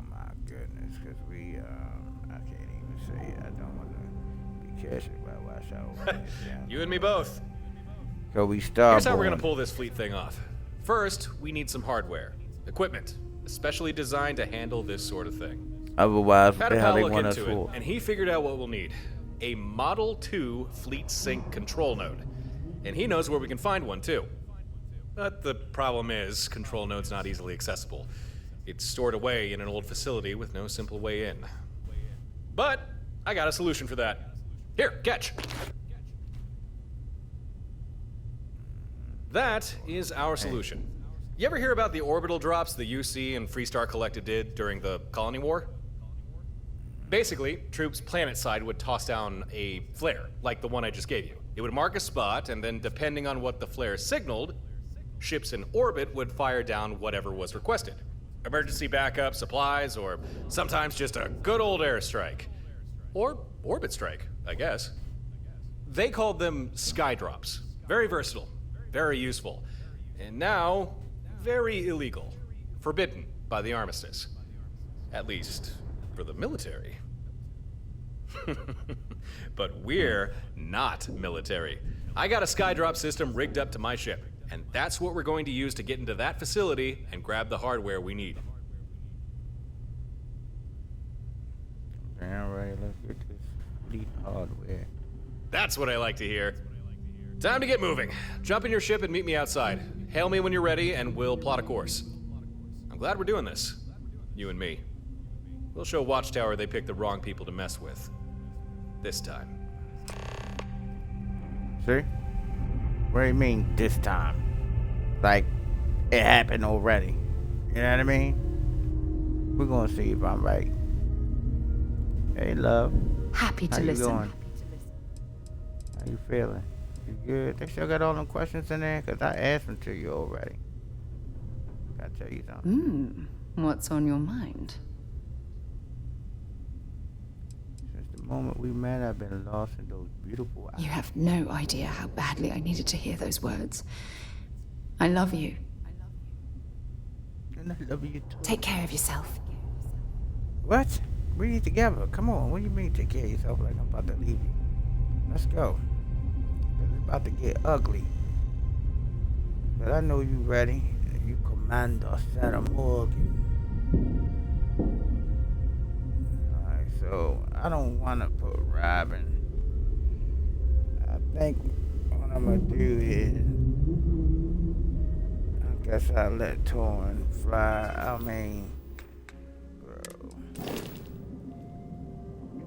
my goodness, because we I can't even say it. I don't want to be careful about Watchtower. You and me both. So we start. Here's how we're gonna pull this fleet thing off. First, we need some hardware, equipment, especially designed to handle this sort of thing. Otherwise, what Had the a hell pal they look want us into it, for? and he figured out what we'll need. A Model 2 Fleet Sync control node. And he knows where we can find one, too. But the problem is, control node's not easily accessible. It's stored away in an old facility with no simple way in. But I got a solution for that. Here, catch. That is our solution. You ever hear about the orbital drops the UC and Freestar Collective did during the Colony War? Basically, troops planetside would toss down a flare, like the one I just gave you. It would mark a spot, and then depending on what the flare signaled, ships in orbit would fire down whatever was requested. Emergency backup, supplies, or sometimes just a good old airstrike. Or orbit strike, I guess. They called them sky drops. Very versatile, very useful, and now very illegal. Forbidden by the armistice. At least for the military. But we're not military. I got a skydrop system rigged up to my ship, and that's what we're going to use to get into that facility and grab the hardware we need. All right, let's get this fleet hardware. That's what I like to hear. Time to get moving. Jump in your ship and meet me outside. Hail me when you're ready, and we'll plot a course. I'm glad we're doing this. You and me. We'll show Watchtower they picked the wrong people to mess with. This time. See? What do you mean, this time? Like, it happened already. You know what I mean? We're gonna see if I'm right. Hey, love. Happy to How you listen. going? How you feeling? You good? They still got all them questions in there? Because I asked them to you already. Gotta tell you something. What's on your mind? Since the moment we met, I've been lost in those beautiful eyes. You have no idea how badly I needed to hear those words. I love you. And I love you too. Take care of yourself. What? Breathe together. Come on. What do you mean take care of yourself like I'm about to leave you? Let's go. It's about to get ugly. But I know you ready. You Commander Sarah Morgan. Alright, so I don't want to put Robin. I think what I'm going to do is, I guess I'll let Torn fly. I mean, bro.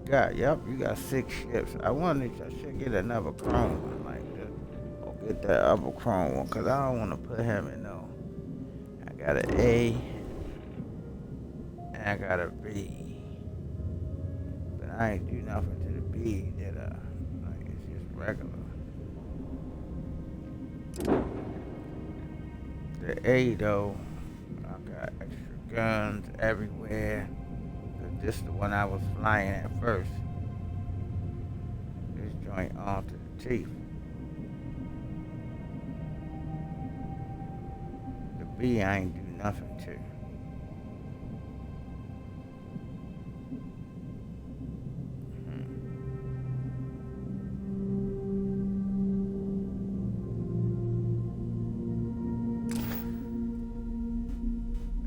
You got 6 ships. I should get another chrome one like this. Or get that other chrome one, because I don't want to put him in no. I got an A. And I got a B. But I ain't do nothing to the B, did I? Like, it's just regular. The A though, I got extra guns everywhere. This is the one I was flying at first. This joint on to the teeth. The B I ain't do nothing to.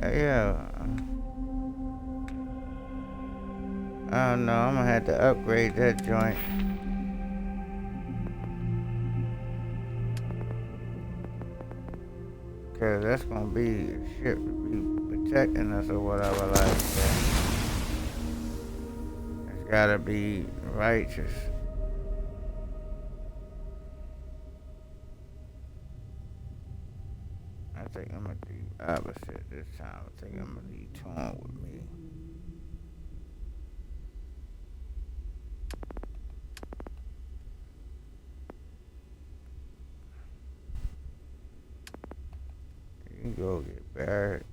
Yeah. I don't know, I'm gonna have to upgrade that joint. Cause that's gonna be a ship to be protecting us or whatever like that. It's gotta be righteous. I think I'm gonna do opposite this time. I think I'm gonna leave Torn with me. You can go get Barrett.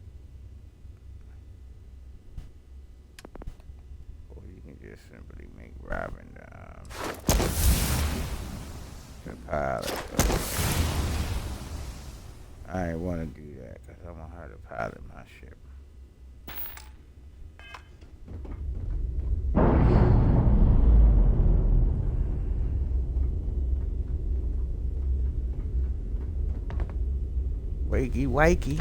Or you can just simply make Robin the pilot. I ain't want to do that because I want her to pilot my ship. Wakey.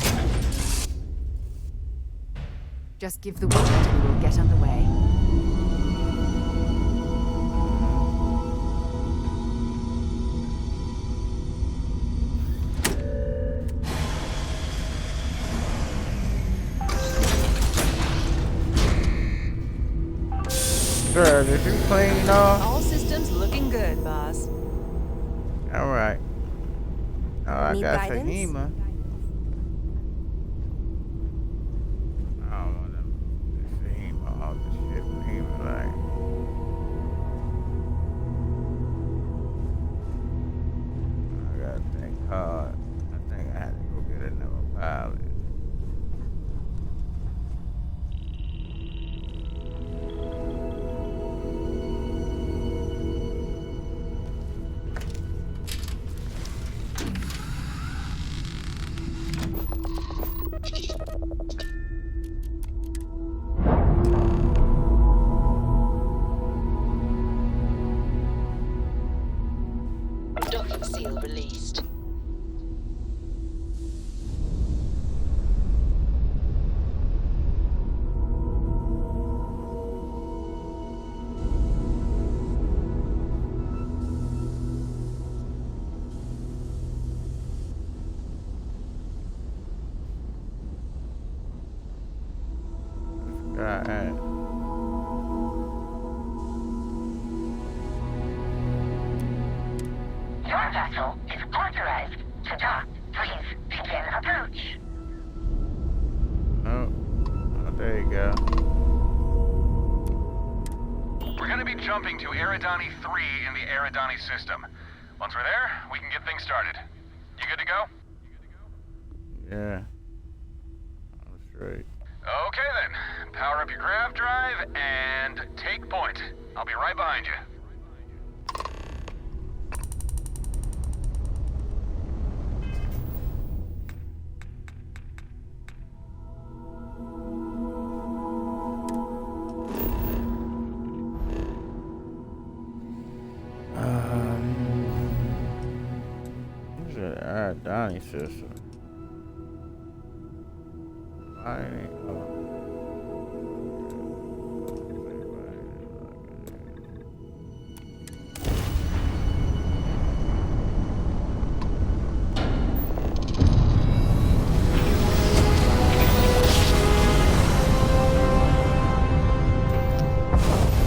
Just give the word and we'll get underway. Sir, did you clean off? All systems looking good, boss. Alright. Oh, I Need got guidance? Fahima. I don't want to Fahima off the ship. Fahima, like. I gotta think hard. I think I had to go get another pilot. Docking seal released. Alright. Your vessel is authorized to dock. Please begin approach. Oh, there you go. We're gonna be jumping to Eridani 3 in the Eridani system. Once we're there, we can get things started. You good to go? Yeah. I'm straight. Okay then. Power up your grav drive and take point. I'll be right behind you. Iridanti system.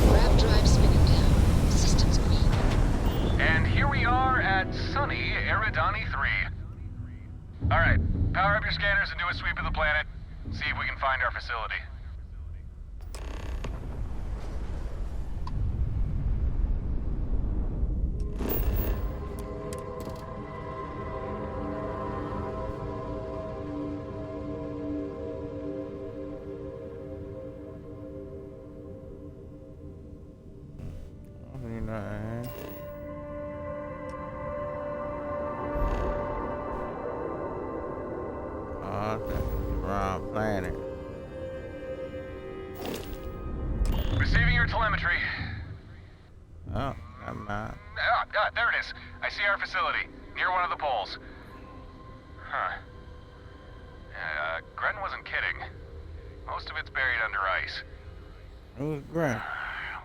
Grab drive spinning down. Systems green. And here we are at sunny Eridani 3. Alright, power up your scanners and do a sweep of the planet. See if we can find our facility. Wrong planet. Receiving your telemetry. Oh, never mind. There it is. I see our facility, near one of the poles. Huh. Gren wasn't kidding. Most of it's buried under ice. Who's Grant?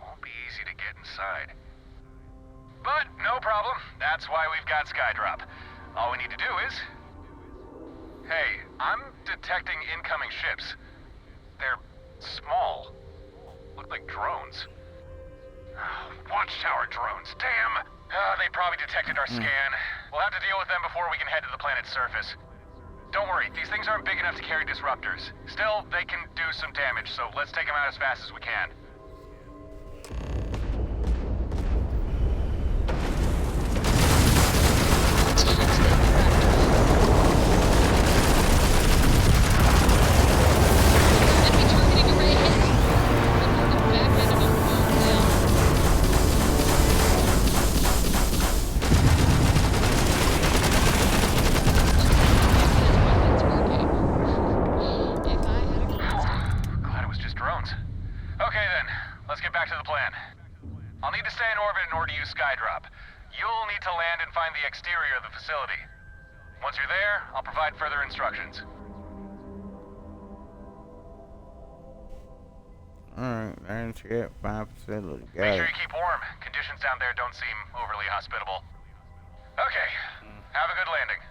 Won't be easy to get inside. But no problem. That's why we've got Skydrop. All we need to do is... Hey, I'm detecting incoming ships. They're small. Look like drones. Watchtower drones, damn! They probably detected our scan. We'll have to deal with them before we can head to the planet's surface. Don't worry, these things aren't big enough to carry disruptors. Still, they can do some damage, so let's take them out as fast as we can. Enemy targeting array hit. The back end of them blown down. Weapons working. If I had a constant. Glad it was just drones. Okay then, let's get back to the plan. I'll need to stay in orbit in order to use Skydrop. You'll need to land and find the exterior of the facility. Once you're there, I'll provide further instructions. Alright, let's get my facility. Make sure you keep warm. Conditions down there don't seem overly hospitable. Okay, have a good landing.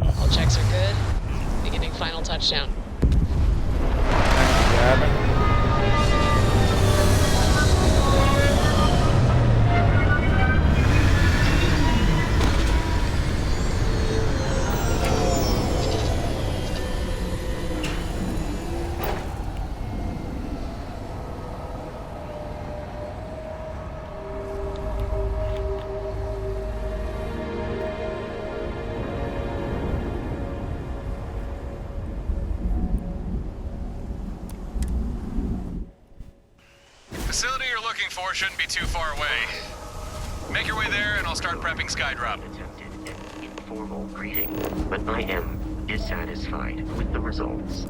All checks are good. Beginning final touchdown. Facility you're looking for shouldn't be too far away. Make your way there and I'll start prepping Skydrop. Attempted an informal greeting, but I am dissatisfied with the results.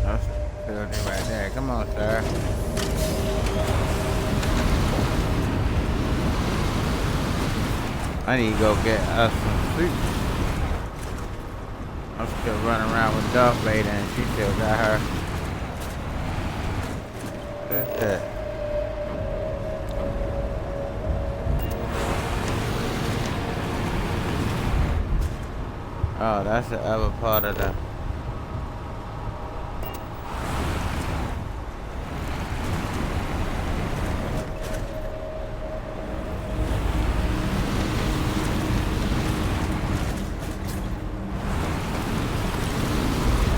That's the facility right there. Come on, sir. I need to go get us some suits. I'm still running around with Darth Vader and she still got her. What's that? Oh, that's the other part of the.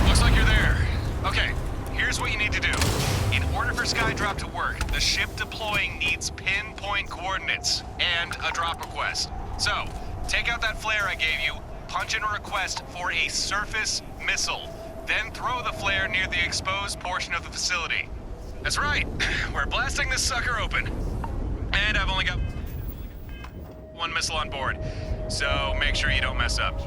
Looks like you're there. Okay, here's what you need to do. In order for Skydrop to work, the ship deploying needs pinpoint coordinates and a drop request. So, take out that flare I gave you, punch in a request for a surface missile, then throw the flare near the exposed portion of the facility. That's right, we're blasting this sucker open. And I've only got one missile on board, so make sure you don't mess up.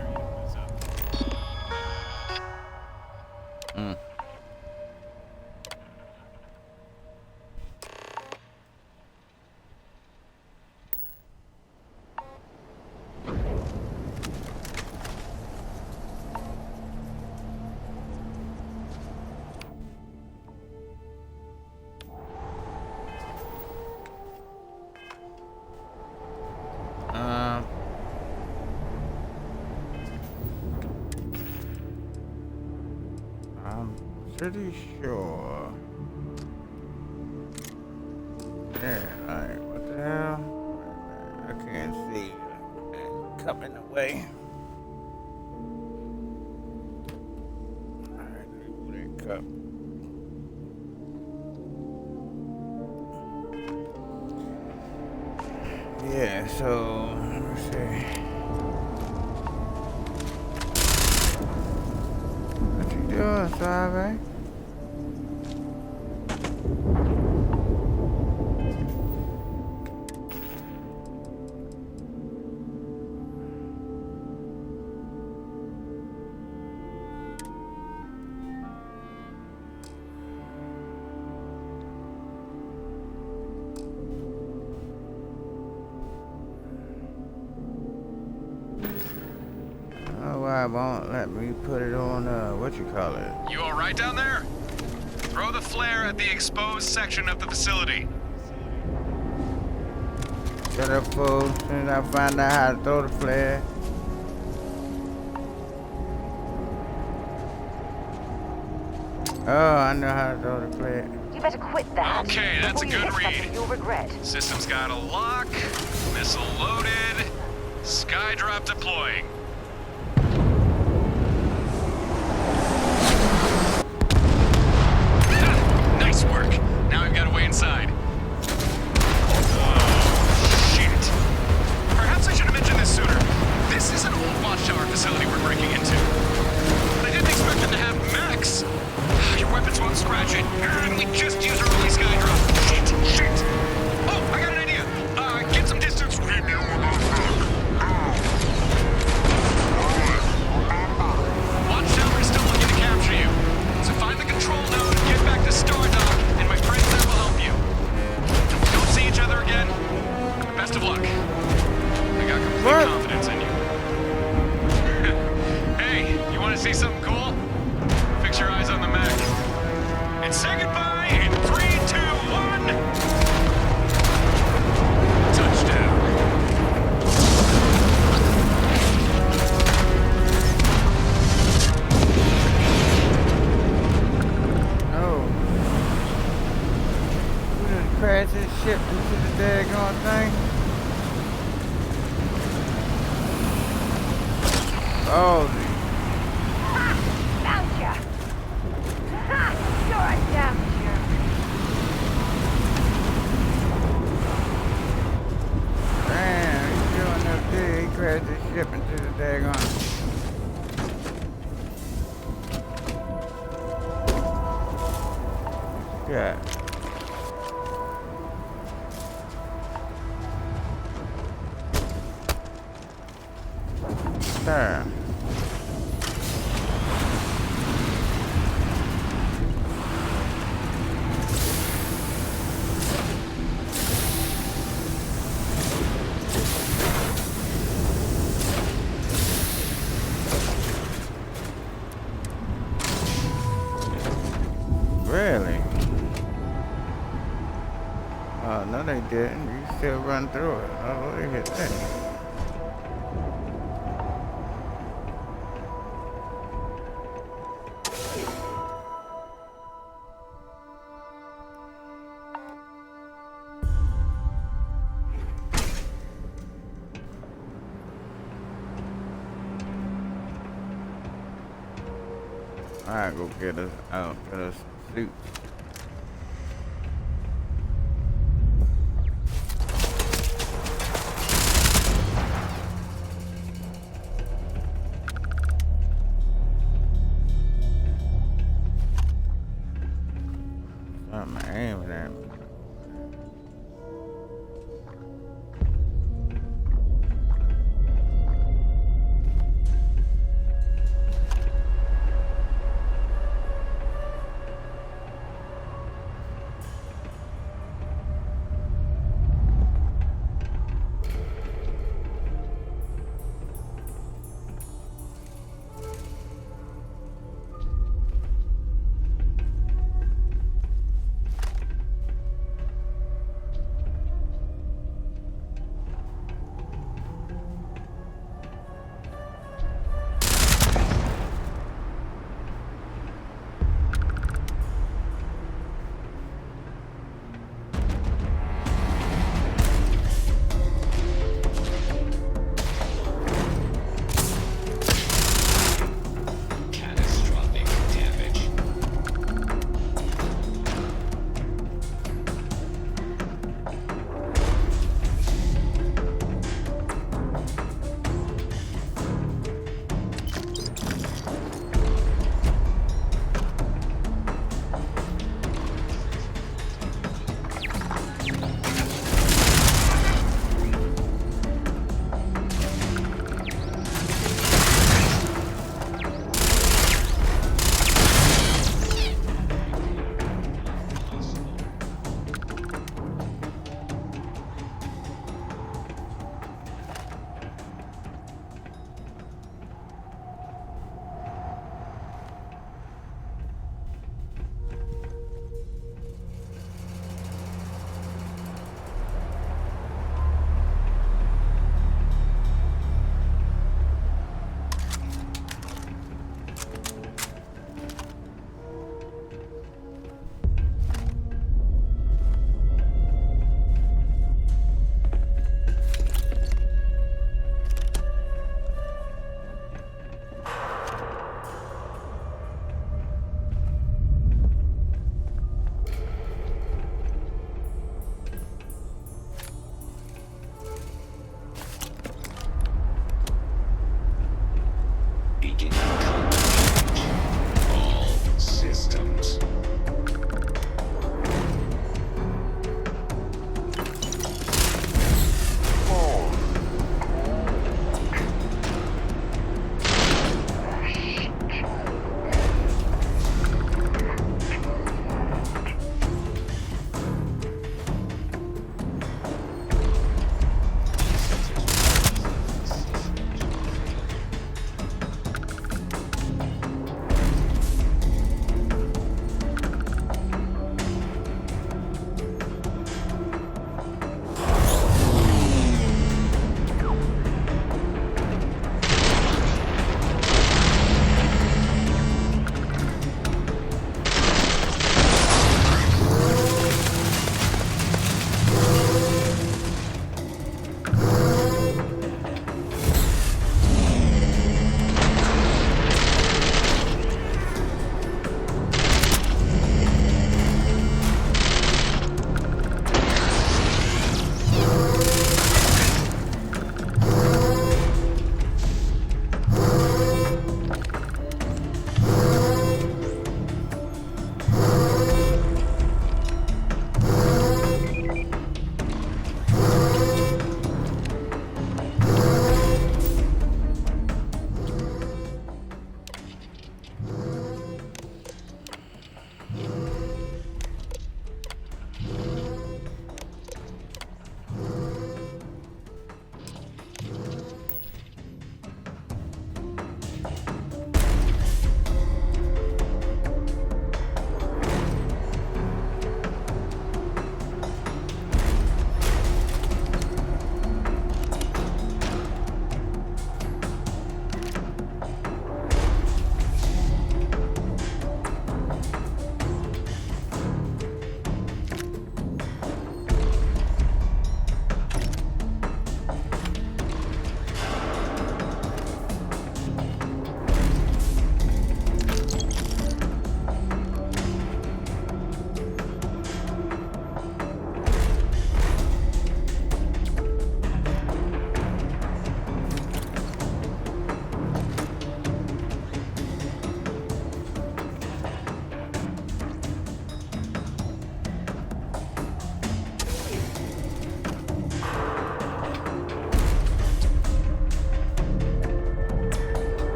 I'm pretty sure. Yeah, like, what the hell? I can't see. Coming away. Alright, move that cup. Yeah, so, let me see. What you doing, Suave? Why won't let me put it on, what you call it? You all right down there? Throw the flare at the exposed section of the facility. Shut up, fool. As soon as I find out how to throw the flare. Oh, I know how to throw the flare. You better quit that. Okay, that's a before you good hit something read. You'll regret. System's got a lock, missile loaded, Skydrop deploying. Nice work. Now we've got a way inside. Oh, shit. Perhaps I should have mentioned this sooner. This is an old watchtower facility we're breaking into. But I didn't expect them to have mechs. Your weapons won't scratch it. And we just use our early Skydrop. Shit. Oh, I got an idea. Get some distance. Watchtower is still looking to capture you. So find the control node, get back to Stardock, and my friends there will help you. Don't see each other again. Best of luck. I got complete confidence in you. Hey, you want to see something cool? Fix your eyes on the mech. And say goodbye in 3, 2, 1. Touchdown. Crash this ship into the daggone thing. Oh, Found ya! Ha! You're a damn jerk. damn, he's doing up there. He crashed this ship into the daggone. Yeah. There. Really? Oh, no they didn't. You still run through it. Oh, they hit that. Alright, go get us out. Get us suits. I'm aiming at me.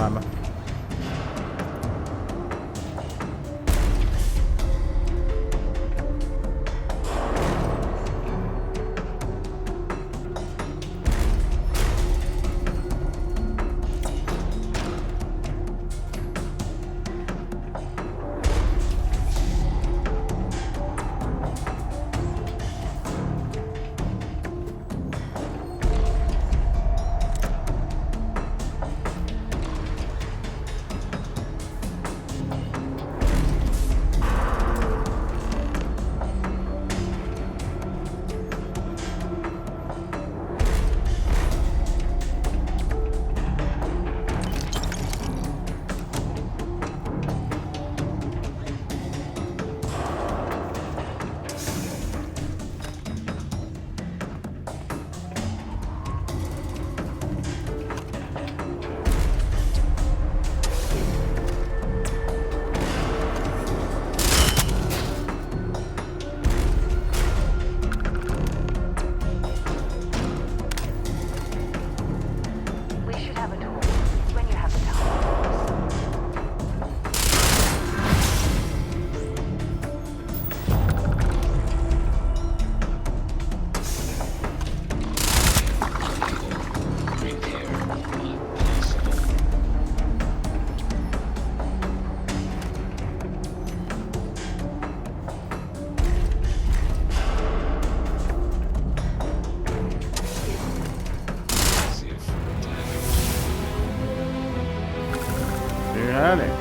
mama. We should have a talk when you have the time. You had it.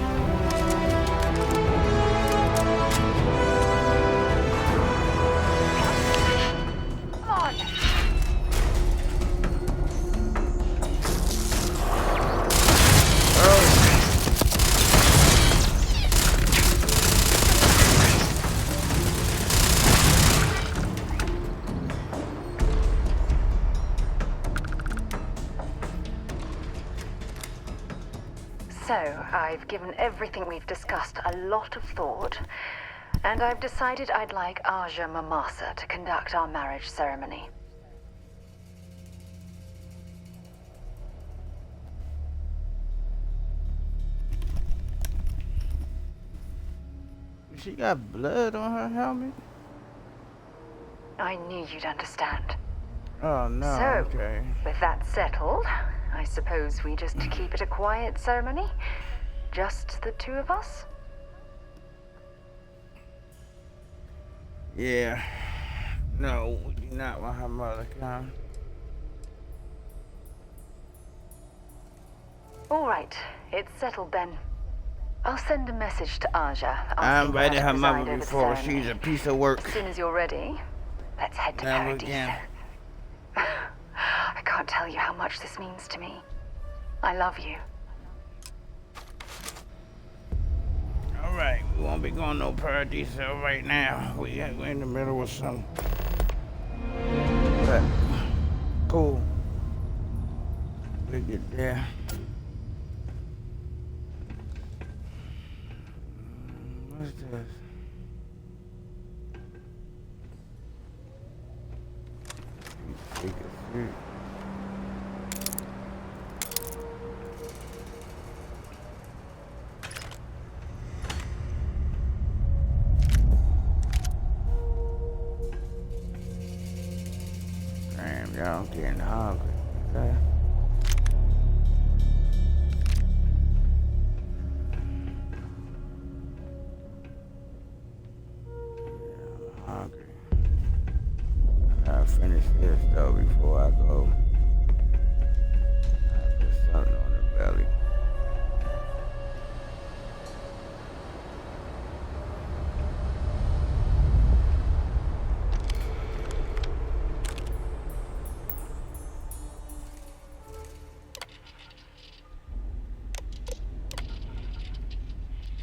On. So, I've given everything we've discussed a lot of thought, and I've decided I'd like Aja Mamasa to conduct our marriage ceremony. She got blood on her helmet? I knew you'd understand. Oh no, So, okay. with that settled, I suppose we just keep it a quiet ceremony? Just the two of us? Yeah. No, we do not want her mother to come. All right, it's settled then. I'll send a message to Aja. I asking invited to her preside mother over the before. ceremony. She's a piece of work. As soon as you're ready, let's head to Never Paradiso. again. I can't tell you how much this means to me. I love you. Alright, we won't be going no Paradiso right now. We're in the middle of some. But, cool. We get there. What's this? Take a seat. Damn, y'all, I'm getting hungry. Okay. Hungry. I gotta finish this though before I go. I put something on the belly.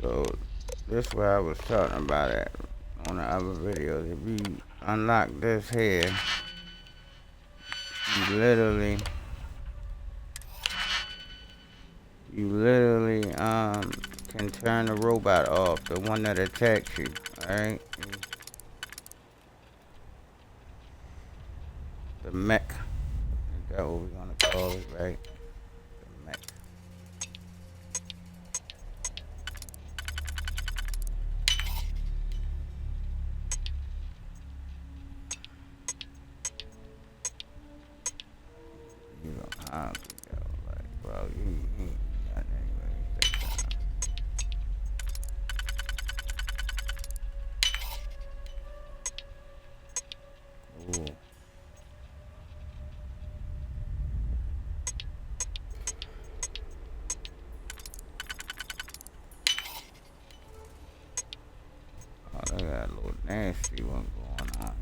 So this is what I was talking about it on the other videos. If you unlock this here, you literally can turn the robot off, the one that attacks you. Alright? The mech. Is that what we're gonna call it, right? The mech. a little nasty one going on here.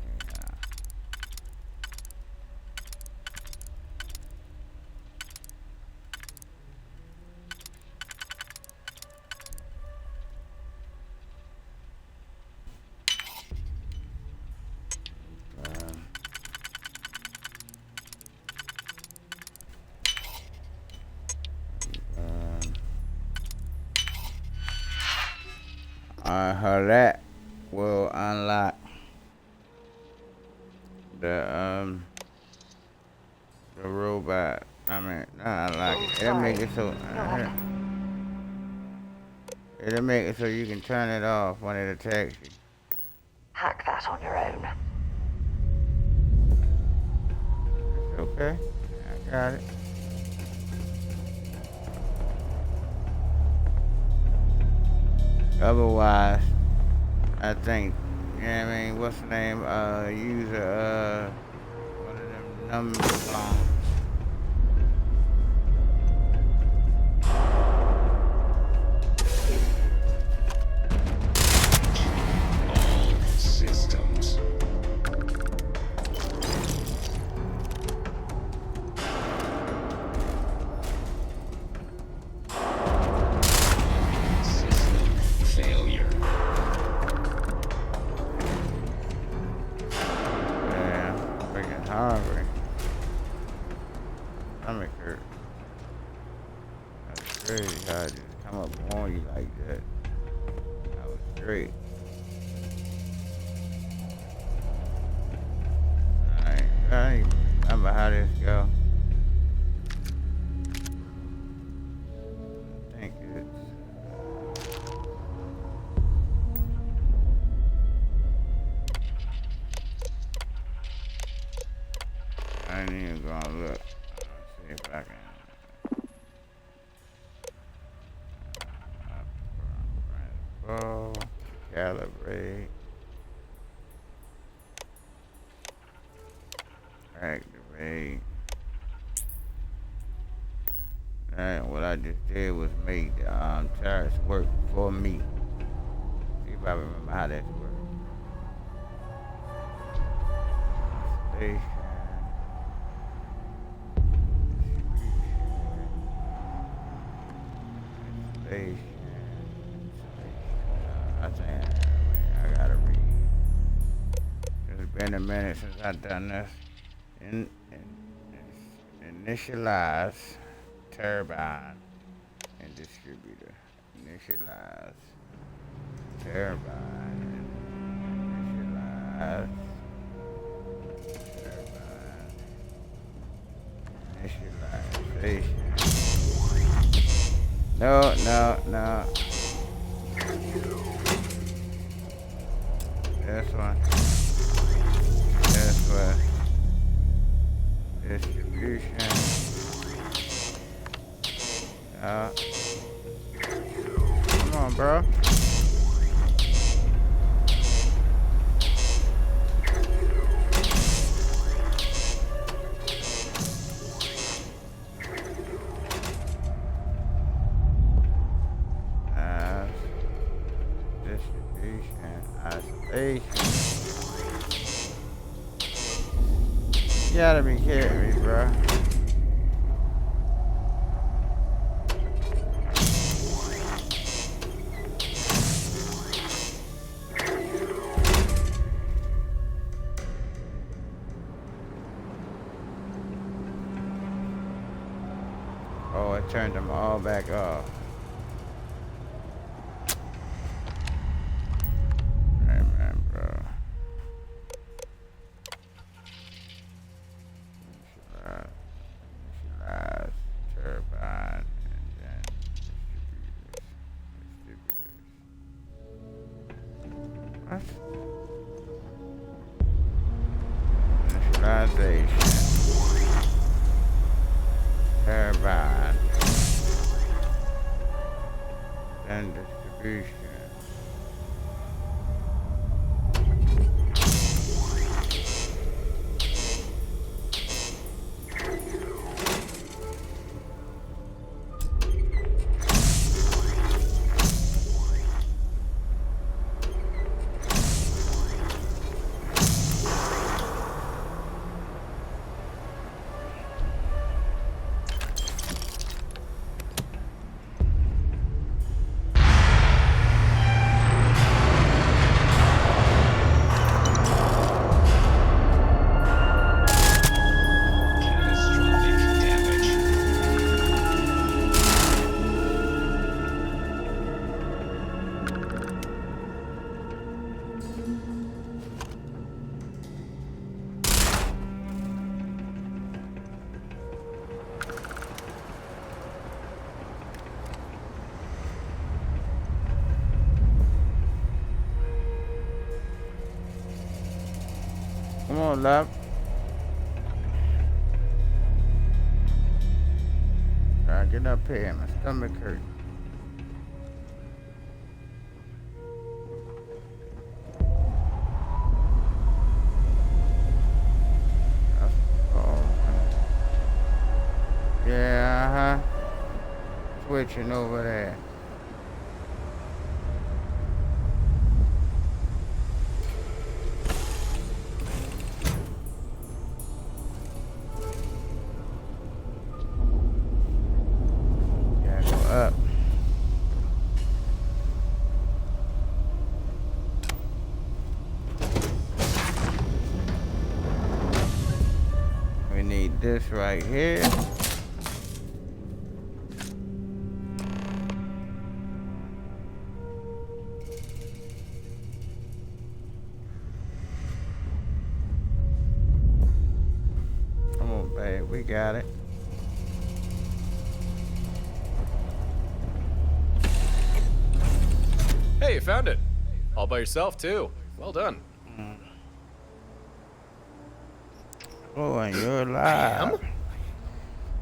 That will unlock the robot. I mean, not unlock it. It'll make it so. It'll make it so you can turn it off when it attacks you. Hack that on your own. It's okay. I got it. Otherwise, I think, you know what I mean, what's the name, use one of them number songs. All systems. Hungry. Stomach hurt. That's crazy how it just come up on you like that. That was great. I don't even remember how this go. I think it's I ain't even gonna look. Let's see if I can. Calibrate. Activate. And what I just did was make the charts work for me. See if I remember how that works. Station. I think I gotta read. It's been a minute since I've done this. Initialize turbine and distributor. Initialize turbine. Initialize turbine. Initialization. No. This one. Distribution. Come on, bro. Isolation. You gotta be kidding me, bro. Oh, it turned them all back off. Turbine and distribution. on, love. Try to get up here. My stomach hurts. Yeah, switching over there. Yeah, go up. We need this right here. We got it. Hey, you found it. All by yourself, too. Well done. Oh, and you're alive.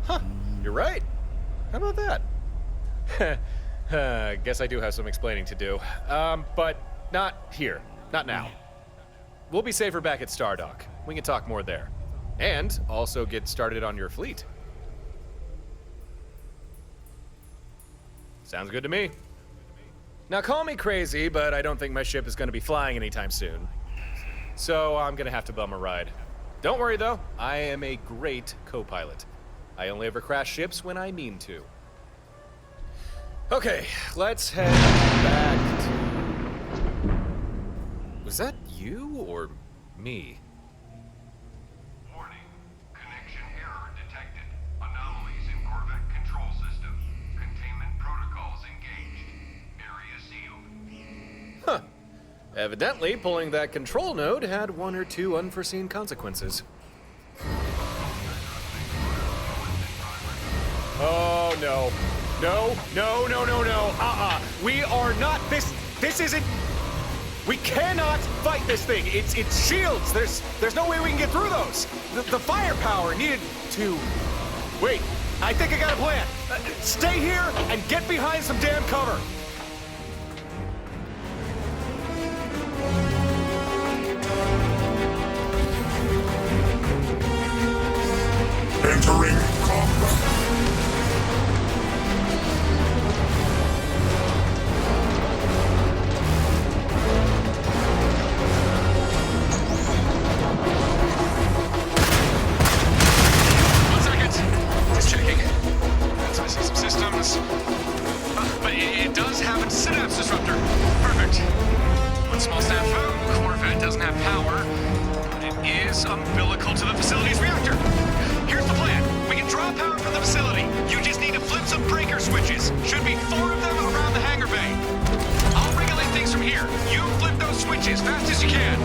Huh, you're right. How about that? Guess I do have some explaining to do. But not here. Not now. We'll be safer back at Stardock. We can talk more there. And also get started on your fleet. Sounds good to me. Now call me crazy, but I don't think my ship is going to be flying anytime soon. So I'm going to have to bum a ride. Don't worry though, I am a great co-pilot. I only ever crash ships when I mean to. Okay, let's head back to... Was that you or me? Huh. Evidently, pulling that control node had one or two unforeseen consequences. Oh, no. No, no, no, no, no. We are not... This isn't... We cannot fight this thing. It's shields. There's no way we can get through those. The firepower needed to... Wait, I think I got a plan. Stay here and get behind some damn cover. Entering combat. One second. Just checking. That's missing some systems. But it does have a synapse disruptor. Perfect. One small snafu. Corvette doesn't have power. It is umbilical to the facility's reactor. Here's the plan. We can draw power from the facility. You just need to flip some breaker switches. Should be 4 of them around the hangar bay. I'll regulate things from here. You flip those switches fast as you can.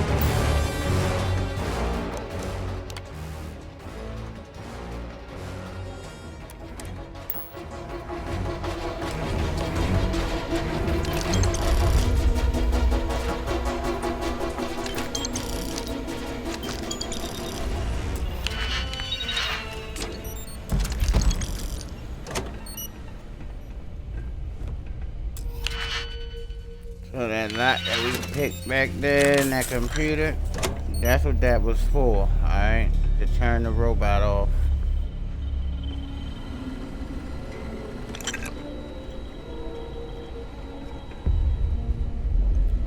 So that lock that we picked back there in that computer, that's what that was for, alright? To turn the robot off.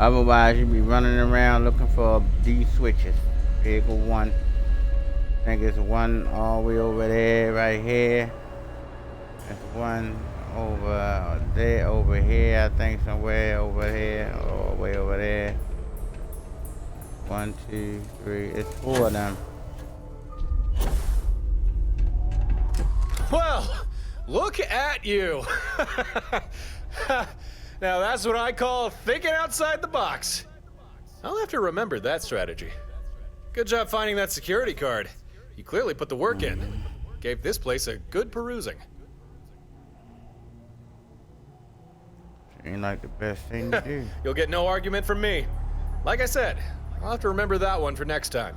Otherwise, you'd be running around looking for these switches. Vehicle 1. I think it's one all the way over there, right here. There's one over there, over here, I think somewhere over here, or way over there. 1, 2, 3, it's 4 of them. Well, look at you. Now that's what I call thinking outside the box. I'll have to remember that strategy. Good job finding that security card. You clearly put the work in. Gave this place a good perusing. Ain't like the best thing to do. You'll get no argument from me. Like I said, I'll have to remember that one for next time.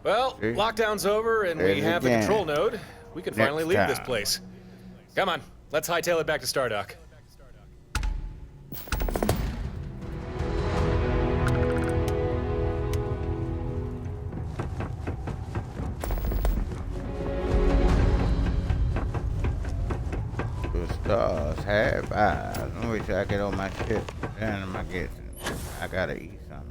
Well, See? lockdown's over and There's we it have the again. control node. We can Next finally leave this time. place. Come on, let's hightail it back to Stardock. The stars have eyes. I wish I get on my ship. Then I get. I gotta eat something.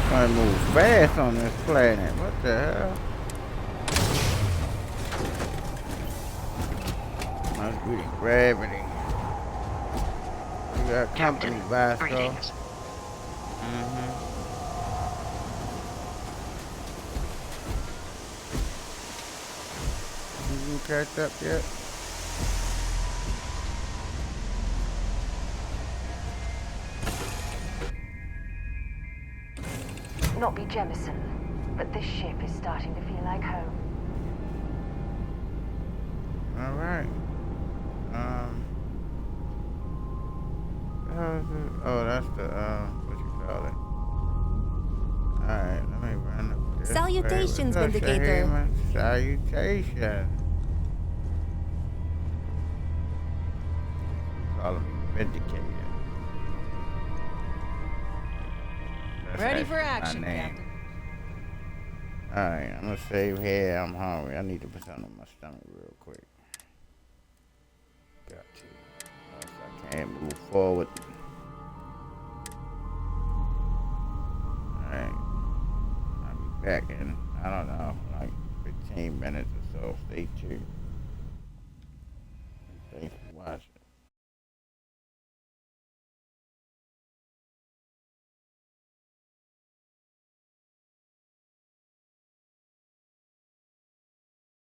I move fast on this planet. What the hell? Must be the gravity. You got company, Vasco. You catch up yet? Not be Jemison, but this ship is starting to feel like home. All right. How is it? Oh, that's the what you call it? All right, let me run up this Salutations, way. What's up, Vindicator. Shaheema? Salutations. Call him Vindicator. That's Ready actually for my action, name. Captain. Alright, I'm gonna save here. I'm hungry. I need to put something in my stomach real quick. Got to. Else I can't move forward. Alright. I'll be back in, I don't know, like 15 minutes or so. Stay tuned. Thanks.